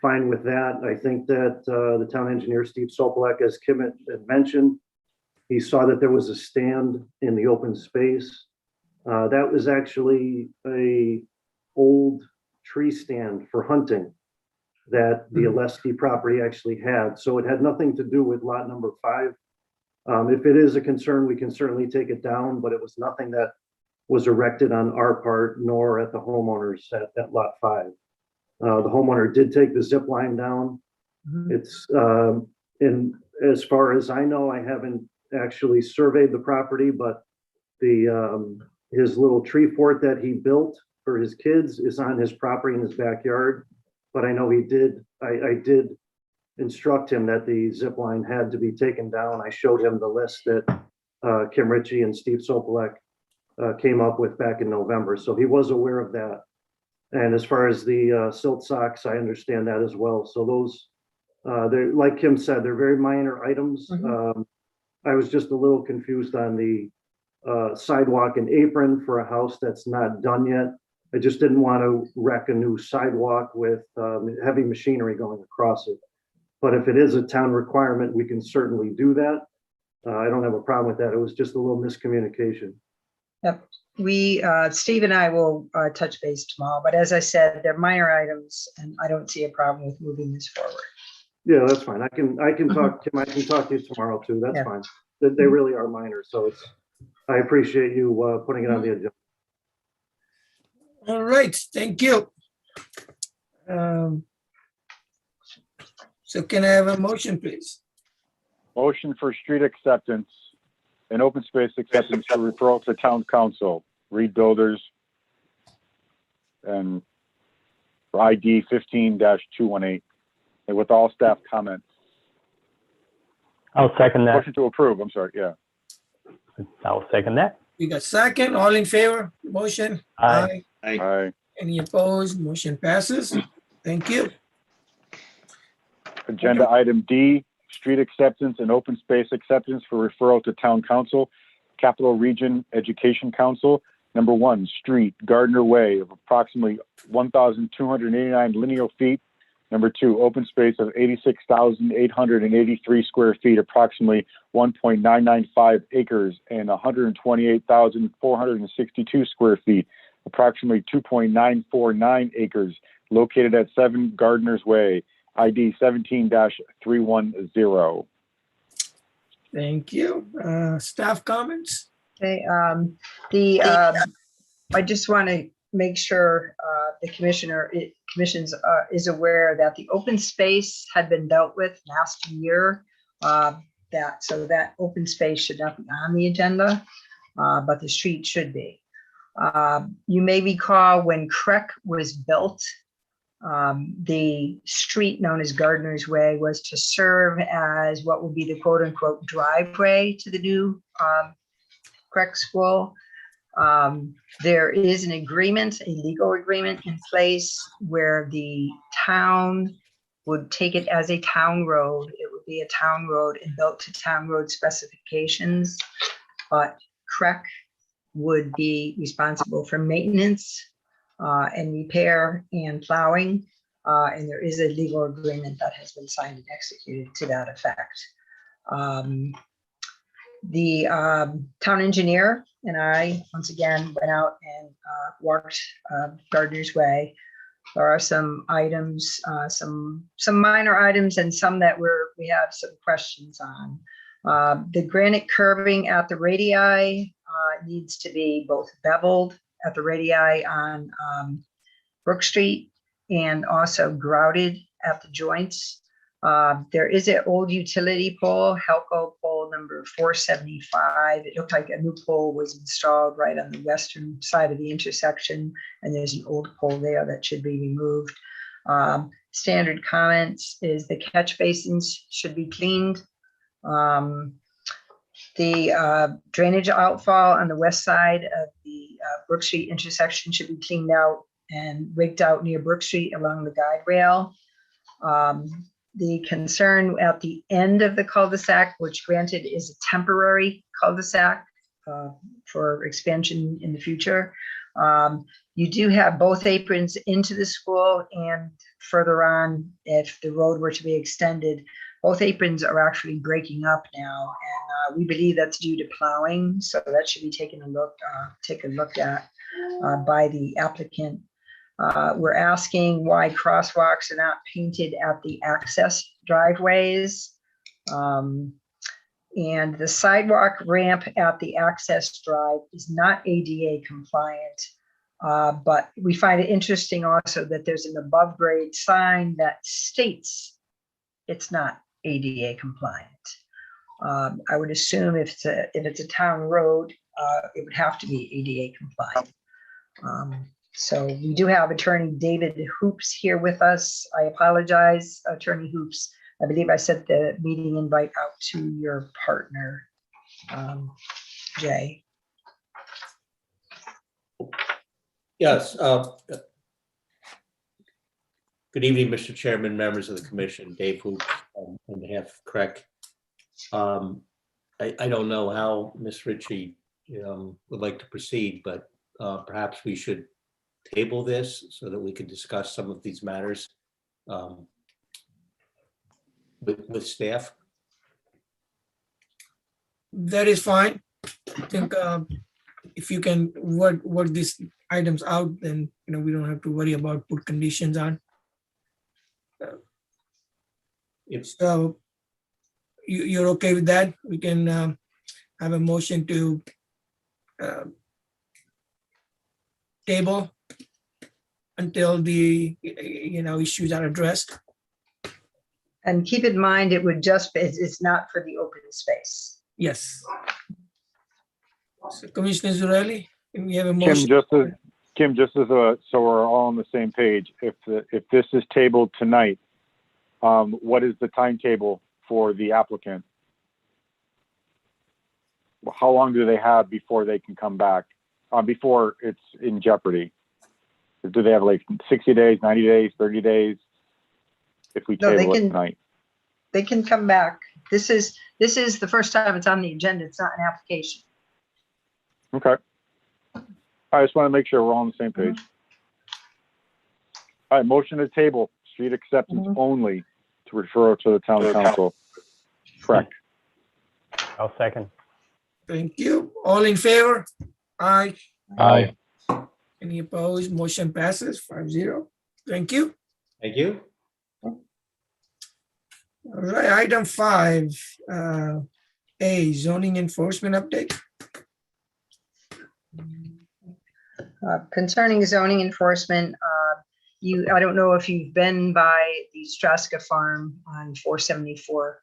fine with that. I think that the town engineer, Steve Sopelek, as Kim had mentioned, he saw that there was a stand in the open space. That was actually a old tree stand for hunting that the Alesti property actually had. So it had nothing to do with lot number 5. If it is a concern, we can certainly take it down, but it was nothing that was erected on our part, nor at the homeowners at lot 5. The homeowner did take the zip line down. It's, and as far as I know, I haven't actually surveyed the property, but his little tree fort that he built for his kids is on his property in his backyard. But I know he did, I did instruct him that the zip line had to be taken down. I showed him the list that Kim Ritchie and Steve Sopelek came up with back in November. So he was aware of that. And as far as the silt socks, I understand that as well. So those, they're, like Kim said, they're very minor items. I was just a little confused on the sidewalk and apron for a house that's not done yet. I just didn't want to wreck a new sidewalk with heavy machinery going across it. But if it is a town requirement, we can certainly do that. I don't have a problem with that. It was just a little miscommunication. Yep. Steve and I will touch base tomorrow, but as I said, they're minor items and I don't see a problem with moving this forward. Yeah, that's fine. I can talk, Tim, I can talk to you tomorrow too. That's Yeah. fine. They really are minor, so I appreciate you putting it on the agenda. All right, thank you. So can I have a motion, please? Motion for street acceptance and open space acceptance for referral to town council, Reed Builders, and for ID 15-218, and with all staff comments. I'll second that. Motion to approve, I'm sorry, yeah. I'll second that. We got second, all in favor, motion? Aye. Aye. Any opposed? Motion passes. Thank you. Agenda item D, street acceptance and open space acceptance for referral to town council, Capital Region Education Council. Number 1, street Gardner Way of approximately 1,289 linear feet. Number 2, open space of 86,883 square feet, approximately 1.995 acres, and 128,462 square feet, approximately 2.949 acres, located at 7 Gardner's Way, ID 17-310. Thank you. Staff comments? Okay, I just want to make sure the commissions is aware that the open space had been dealt with last year. So that open space should not be on the agenda, but the street should be. You may recall when Creek was built, the street known as Gardner's Way was to serve as what would be the quote unquote driveway to the new Creek School. There is an agreement, a legal agreement in place where the town would take it as a town road. It would be a town road and built to town road specifications, but Creek would be responsible for maintenance and repair and plowing. And there is a legal agreement that has been signed and executed to that effect. The town engineer and I, once again, went out and walked Gardner's Way. There are some items, some minor items and some that we have some questions on. The granite curbing at the radii needs to be both beveled at the radii on Brook Street and also grouted at the joints. There is an old utility pole, Helco pole number 475. It looked like a new pole was installed right on the western side of the intersection, and there's an old pole there that should be removed. Standard comments is the catch basins should be cleaned. The drainage outfall on the west side of the Brook Street intersection should be cleaned out and rigged out near Brook Street along the guide rail. The concern at the end of the cul-de-sac, which granted is a temporary cul-de-sac for expansion in the future. You do have both aprons into the school, and further on, if the road were to be extended, both aprons are actually breaking up now, and we believe that's due to plowing. So that should be taken a look at by the applicant. We're asking why crosswalks are not painted at the access driveways. And the sidewalk ramp at the access drive is not ADA compliant. But we find it interesting also that there's an above grade sign that states it's not ADA compliant. I would assume if it's a town road, it would have to be ADA compliant. So we do have Attorney David Hoops here with us. I apologize, Attorney Hoops. I believe I sent the meeting invite out to your partner, Jay. Yes. Good evening, Mr. Chairman, members of the commission. Dave Hoops on behalf of CREC. I don't know how Ms. Ritchie would like to proceed, but perhaps we should table this so that we could discuss some of these matters with staff. That is fine. I think if you can work these items out, then we don't have to worry about put conditions on. If, So you're okay with that? We can have a motion to table until the, issues are addressed. And keep in mind, it would just, it's not for the open space. Yes. So Commissioner Zarelli, can we have a Kim, motion? just as a, so we're all on the same page, if this is tabled tonight, what is the timetable for the applicant? How long do they have before they can come back, before it's in jeopardy? Do they have like 60 days, 90 days, 30 days? If we No, they table it can- tonight? They can come back. This is the first time it's on the agenda. It's not an application. Okay. I just want to make sure we're all on the same page. All right, motion to table, street acceptance only to refer to the town council. Correct. I'll second. Thank you. All in favor? Aye. Aye. Any opposed? Motion passes 5-0. Thank you. thank you. All right, item 5, A, zoning enforcement update. Concerning zoning enforcement, I don't know if you've been by the Straska Farm on 474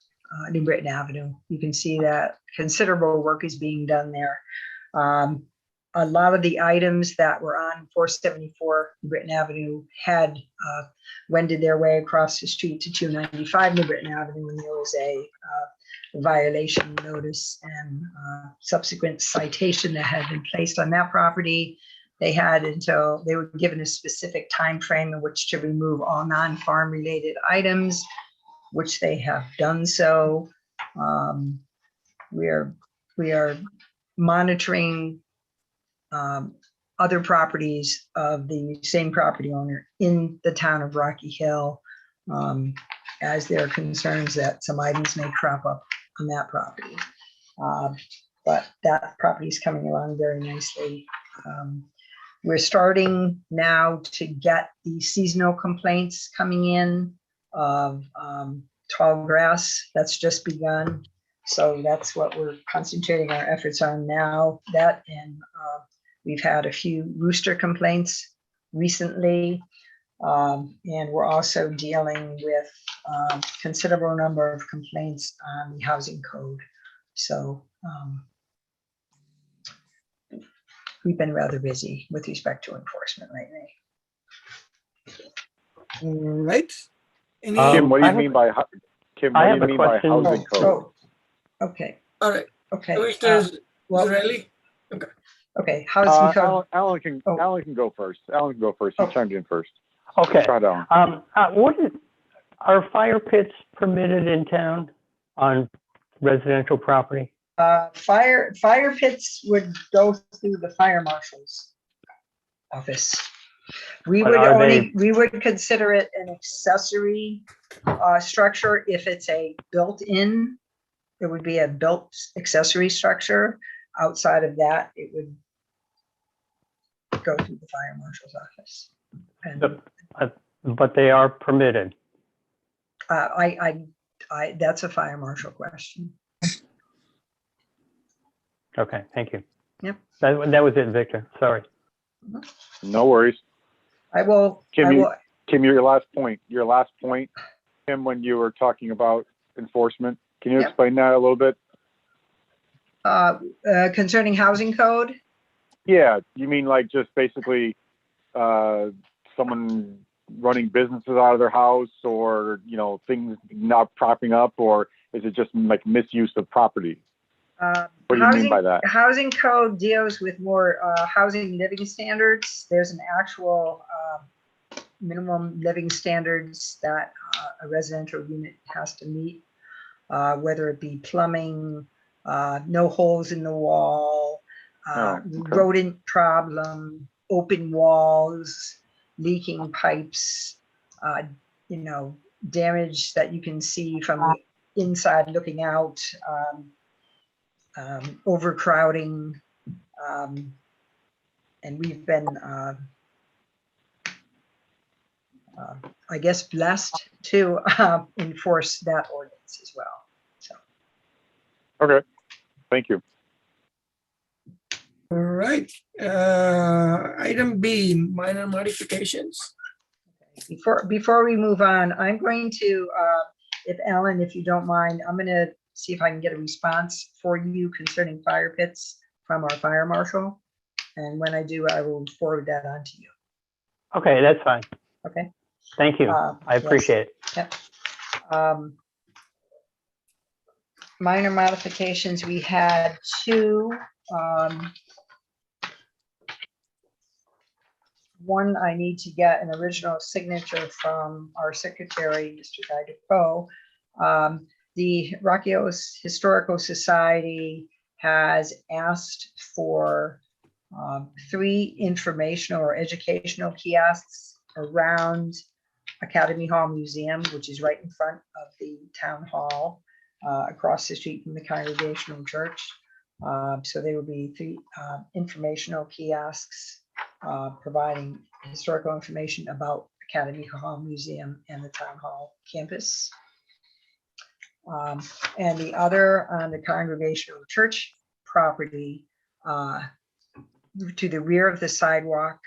New Britain Avenue. You can see that considerable work is being done there. A lot of the items that were on 474 New Britain Avenue had wended their way across the street to 295 New Britain Avenue, and there was a violation notice and subsequent citation that had been placed on that property. They had until they were given a specific time frame in which to remove all non-farm related items, which they have done so. We are monitoring other properties of the same property owner in the town of Rocky Hill, as there are concerns that some items may crop up on that property. But that property is coming along very nicely. We're starting now to get the seasonal complaints coming in of tall grass. That's just begun. So that's what we're concentrating our efforts on now. That and we've had a few rooster complaints recently. And we're also dealing with considerable number of complaints on the housing code. So we've been rather busy with respect to enforcement lately. All right. Any, Kim, what do I you have- mean by, Kim, I what do have you a mean by question. housing code? Oh, okay, all right, okay. Commissioner well- Zarelli? Okay, housing code. Alan can go first. Alan can go first. He Oh. chimed in first. Okay. Try it, Alan. Are fire pits permitted in town on residential property? Fire pits would go through the fire marshal's office. We But would are only, they- we would consider it an accessory structure if it's a built-in. It would be a built accessory structure. Outside of that, it would go through the fire marshal's office. And But they are permitted. that's a fire marshal question. Okay, thank you. Yep. That was it, Victor. Sorry. No worries. I will, Kim, your last point, Kim, when you were talking about enforcement, can you Yep. explain that a little bit? concerning housing code, Yeah, you mean like just basically someone running businesses out of their house, or things not propping up, or is it just like misuse of property? What do you mean by that? Housing code deals with more housing living standards. There's an actual minimum living standards that a residential unit has to meet, whether it be plumbing, no holes in the wall, Okay. rodent problem, open walls, leaking pipes, damage that you can see from the inside looking out, overcrowding, and we've been I guess, blessed to enforce that ordinance as well. So, Okay, thank you. All right. Item B, minor modifications. before we move on, I'm going to, if Alan, if you don't mind, I'm going to see if I can get a response for you concerning fire pits from our fire marshal. And when I do, I will forward that on to you. Okay, that's fine. Okay. Thank you. I Yes. appreciate it. Yep. Minor modifications, we had two. One, I need to get an original signature from our secretary, Mr. Guy Defoe. The Rocky Hills Historical Society has asked for 3 informational or educational kiosks around Academy Hall Museum, which is right in front of the town hall, across the street from the Congregational Church. So there will be 3 informational kiosks providing historical information about Academy Hall Museum and the Town Hall campus. And the other on the Congregational Church property, to the rear of the sidewalk,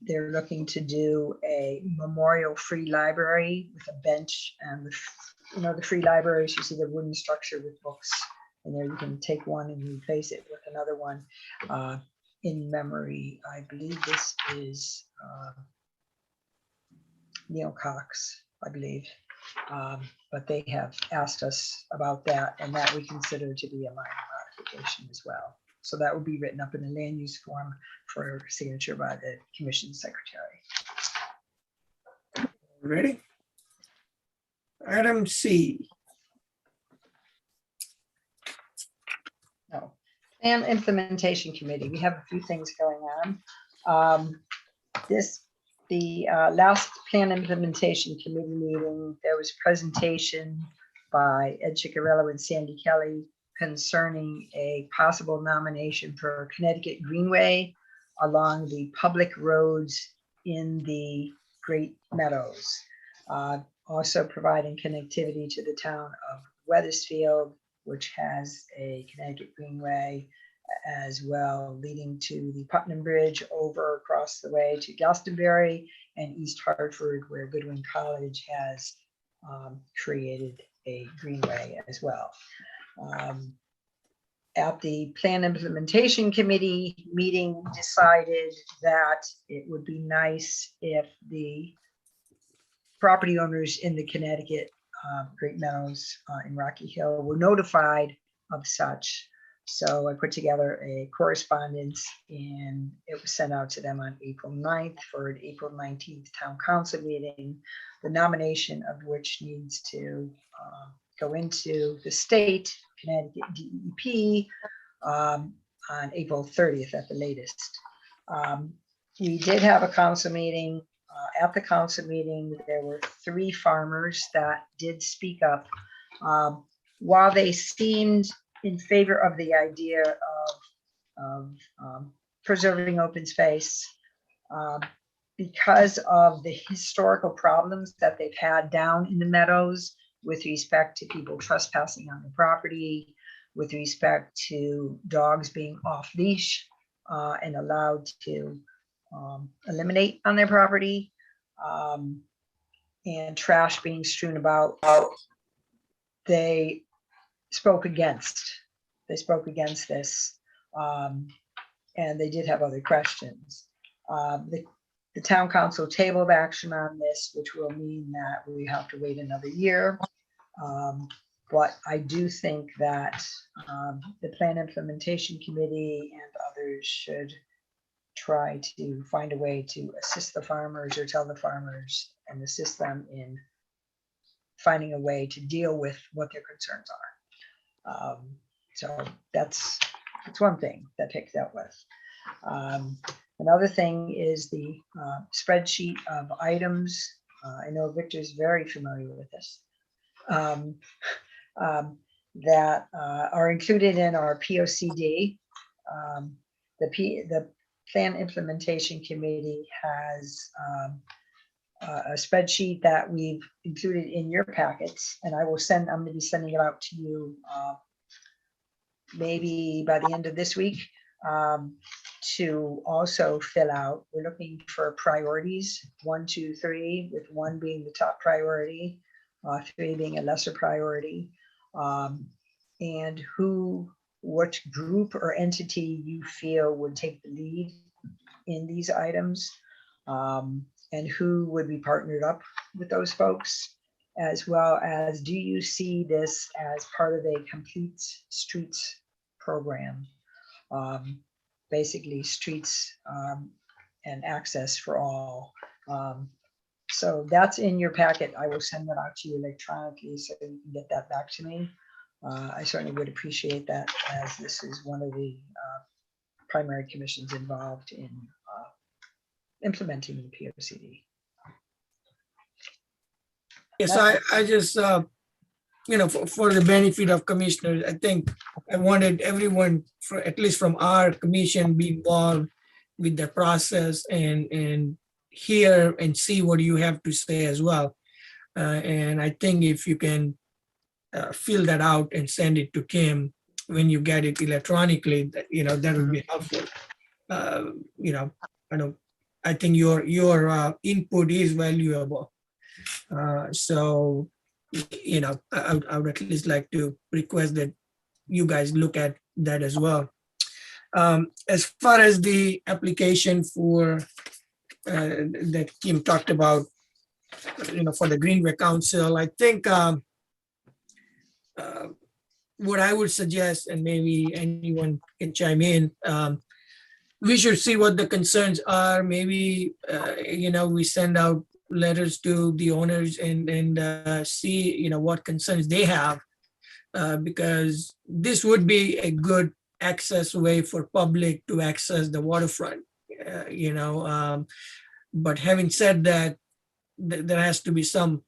they're looking to do a memorial-free library with a bench and the free libraries, you see the wooden structure with books, and there you can take one and replace it with another one. In memory, I believe this is Neil Cox, I believe. But they have asked us about that, and that we consider to be a minor modification as well. So that will be written up in a land use form for signature by the commission secretary. Ready? Item C. No. Plan Implementation Committee, we have a few things going on. The last Plan Implementation Committee meeting, there was a presentation by Ed Ciccarello and Sandy Kelly concerning a possible nomination for Connecticut Greenway along the public roads in the Great Meadows. Also providing connectivity to the town of Weathersfield, which has a Connecticut Greenway as well, leading to the Putnam Bridge over across the way to Glastonbury and East Hartford, where Goodwin College has created a greenway as well. At the Plan Implementation Committee meeting, decided that it would be nice if the property owners in the Connecticut Great Meadows in Rocky Hill were notified of such. So I put together a correspondence and it was sent out to them on April 9th for an April 19th town council meeting, the nomination of which needs to go into the state, Connecticut DEP, on April 30th at the latest. We did have a council meeting. At the council meeting, there were 3 farmers that did speak up. While they seemed in favor of the idea of preserving open space, because of the historical problems that they've had down in the meadows with respect to people trespassing on the property, with respect to dogs being off leash and allowed to eliminate on their property, and trash being strewn about, they spoke against this, and they did have other questions. The town council tabled action on this, which will mean that we have to wait another year. But I do think that the Plan Implementation Committee and others should try to find a way to assist the farmers or tell the farmers and assist them in finding a way to deal with what their concerns are. So that's one thing that takes dealt with. Another thing is the spreadsheet of items. I know Victor's very familiar with this. That are included in our POCD. The Plan Implementation Committee has a spreadsheet that we've included in your packets, and I'm going to be sending it out to you maybe by the end of this week, to also fill out. We're looking for priorities, 1, 2, 3, with 1 being the top priority, 3 being a lesser priority, and what group or entity you feel would take the lead in these items, and who would be partnered up with those folks, as well as, do you see this as part of a complete streets program? Basically streets and access for all. So that's in your packet. I will send that out to you electronically so you can get that back to me. I certainly would appreciate that, as this is one of the primary commissions involved in implementing the POCD. Yes, I just, for the benefit of commissioners, I think I wanted everyone, at least from our commission, be involved with the process and hear and see what you have to say as well. And I think if you can fill that out and send it to Kim when you get it electronically, that would be helpful. I think your input is valuable. So, I would at least like to request that you guys look at that as well. As far as the application for that Kim talked about, for the Greenway Council, I think what I would suggest, and maybe anyone can chime in, we should see what the concerns are. Maybe, we send out letters to the owners and see, what concerns they have, because this would be a good access way for public to access the waterfront, but having said that, there has to be some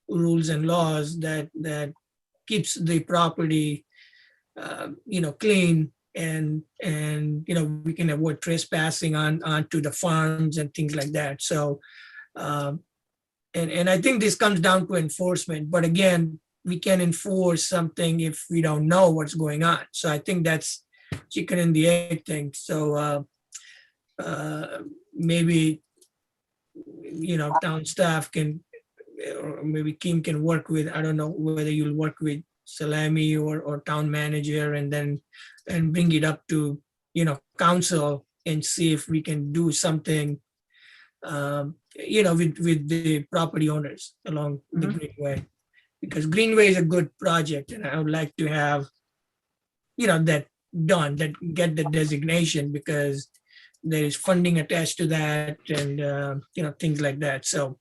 rules and laws that keeps the property, clean, and we can avoid trespassing onto the farms and things like that. So, and I think this comes down to enforcement, but again, we can enforce something if we don't know what's going on. So I think that's chicken and the egg thing. So maybe, town staff can, or maybe Kim can work with, I don't know whether you'll work with Salami or town manager, and bring it up to, council and see if we can do something, with the property owners along the Greenway, because Greenway is a good project, and I would like to have, that done, that get the designation, because there is funding attached to that, and things like that. So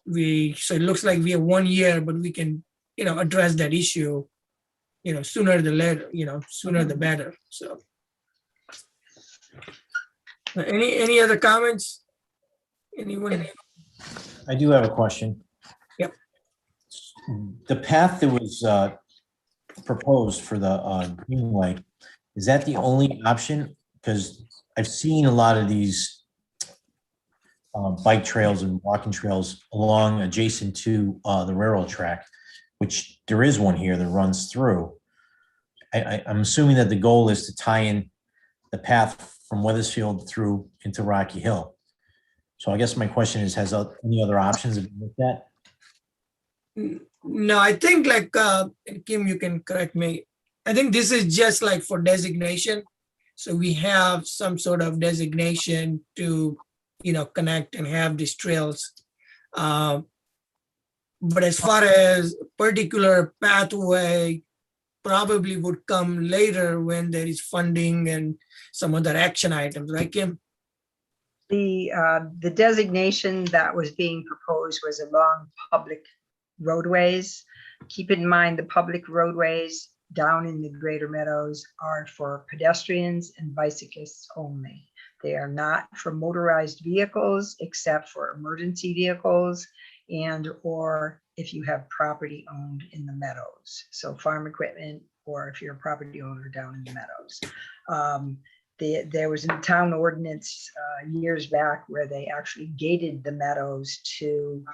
it looks like we have 1 year, but we can, address that issue, sooner the better. So any other comments? Anyone? I do have a question. Yep. The path that was proposed for the Greenway, is that the only option? Because I've seen a lot of these bike trails and walking trails along adjacent to the railroad track, which there is one here that runs through. I'm assuming that the goal is to tie in the path from Weathersfield through into Rocky Hill. So I guess my question is, has any other options been looked at? No, I think Kim, you can correct me. I think this is just like for designation. So we have some sort of designation to, connect and have these trails. But as far as particular pathway, probably would come later when there is funding and some other action items, right, Kim? The designation that was being proposed was along public roadways. Keep in mind, the public roadways down in the Greater Meadows are for pedestrians and bicyclists only. They are not for motorized vehicles, except for emergency vehicles or if you have property owned in the meadows. So farm equipment, or if you're a property owner down in the meadows. There was a town ordinance years back where they actually gated the meadows to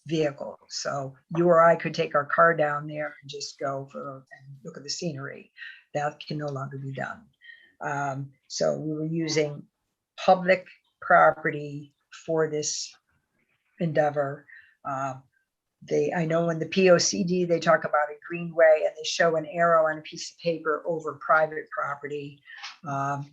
vehicles. So you or I could take our car down there and just go and look at the scenery. That can no longer be done. So we were using public property for this endeavor. I know in the POCD, they talk about a greenway and they show an arrow on a piece of paper over private property.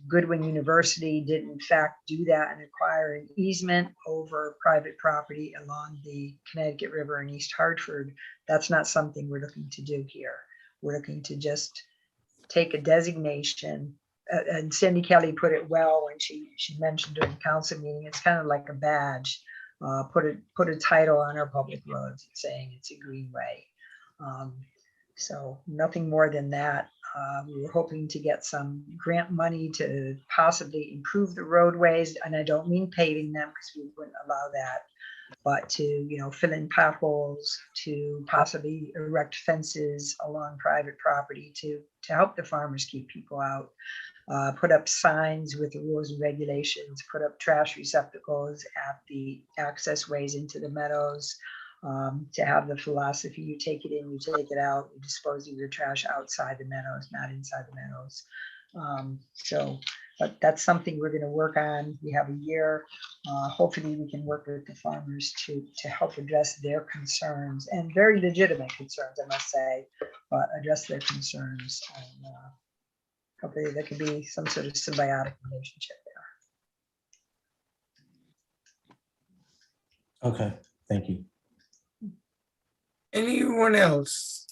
Goodwin University did in fact do that and acquire an easement over private property along the Connecticut River in East Hartford. That's not something we're looking to do here. We're looking to just take a designation. And Cindy Kelly put it well when she mentioned during the council meeting, it's kind of like a badge. Put a title on our public roads saying it's a greenway. So nothing more than that. We were hoping to get some grant money to possibly improve the roadways, and I don't mean paving them because we wouldn't allow that, but to fill in potholes, to possibly erect fences along private property to help the farmers keep people out. Put up signs with the rules and regulations, put up trash receptacles at the access ways into the meadows, to have the philosophy, you take it in, you take it out, you dispose of your trash outside the meadows, not inside the meadows. But that's something we're going to work on. We have a year. Hopefully we can work with the farmers to help address their concerns, and very legitimate concerns, I must say, but address their concerns. And, hopefully there could be some sort of symbiotic relationship there. Okay, thank you. Anyone else?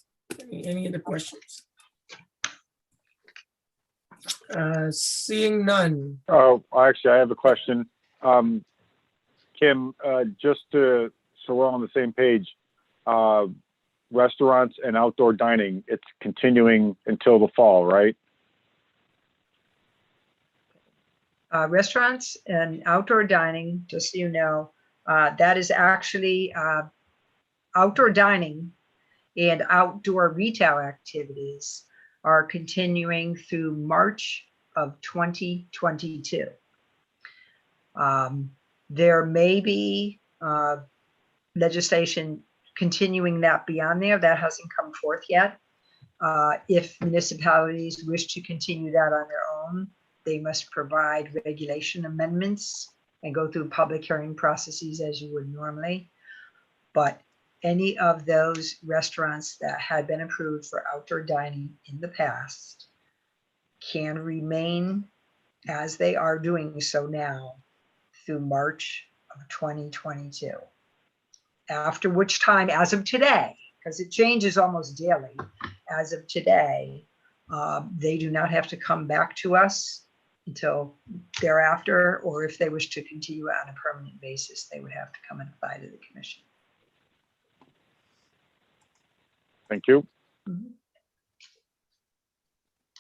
Any other questions? Seeing none. Oh, actually, I have a question. Kim, just so we're on the same page, restaurants and outdoor dining, it's continuing until the fall, right? Restaurants and outdoor dining, just so you know, that is actually outdoor dining and outdoor retail activities are continuing through March of 2022. There may be legislation continuing that beyond there. That hasn't come forth yet. If municipalities wish to continue that on their own, they must provide regulation amendments and go through public hearing processes as you would normally. But any of those restaurants that had been approved for outdoor dining in the past can remain as they are doing so now through March of 2022. After which time, as of today, because it changes almost daily, as of today, they do not have to come back to us until thereafter, or if they wish to continue on a permanent basis, they would have to come and apply to the commission. Thank you.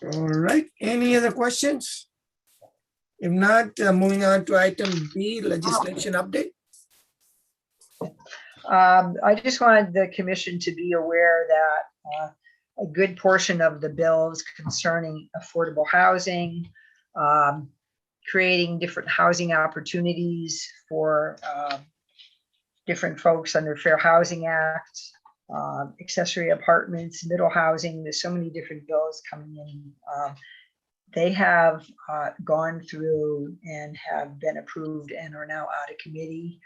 All right, any other questions? If not, moving on to item B, legislation update. I just wanted the commission to be aware that a good portion of the bills concerning affordable housing, creating different housing opportunities for different folks under Fair Housing Act, accessory apartments, middle housing, there's so many different bills coming in. They have gone through and have been approved and are now out of committee.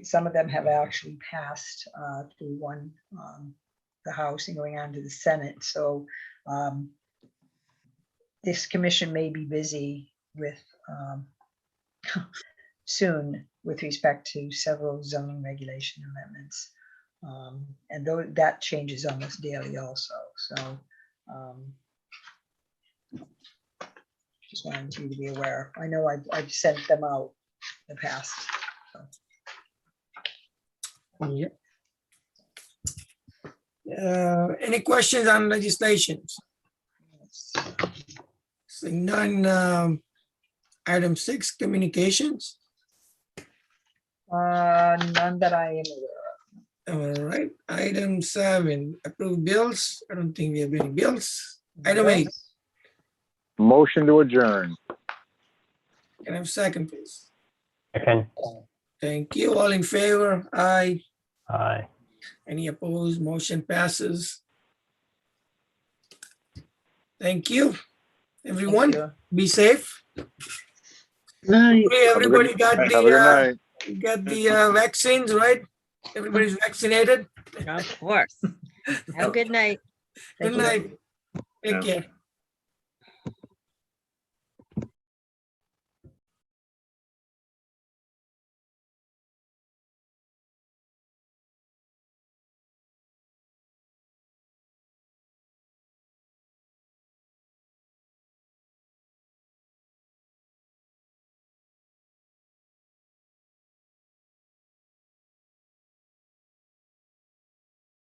Some of them have actually passed through the House and going on to the Senate. So this commission may be busy with soon with respect to several zoning regulation amendments. And that changes almost daily also. So just wanted you to be aware. I know I've sent them out in the past. So. Yeah. Any questions on legislations? Seeing none, item 6, communications. None that I am aware of. All right, item 7, approved bills. I don't think we have any bills. Item 8. Motion to adjourn. Can I have a second, please? Second. Thank you. All in favor? Aye. Aye. Any opposed? Motion passes. Thank you, everyone. Be safe. Okay, everybody got Have a good night. the vaccines, right? Everybody's vaccinated. Of course. Have a good night. Good night. Take care.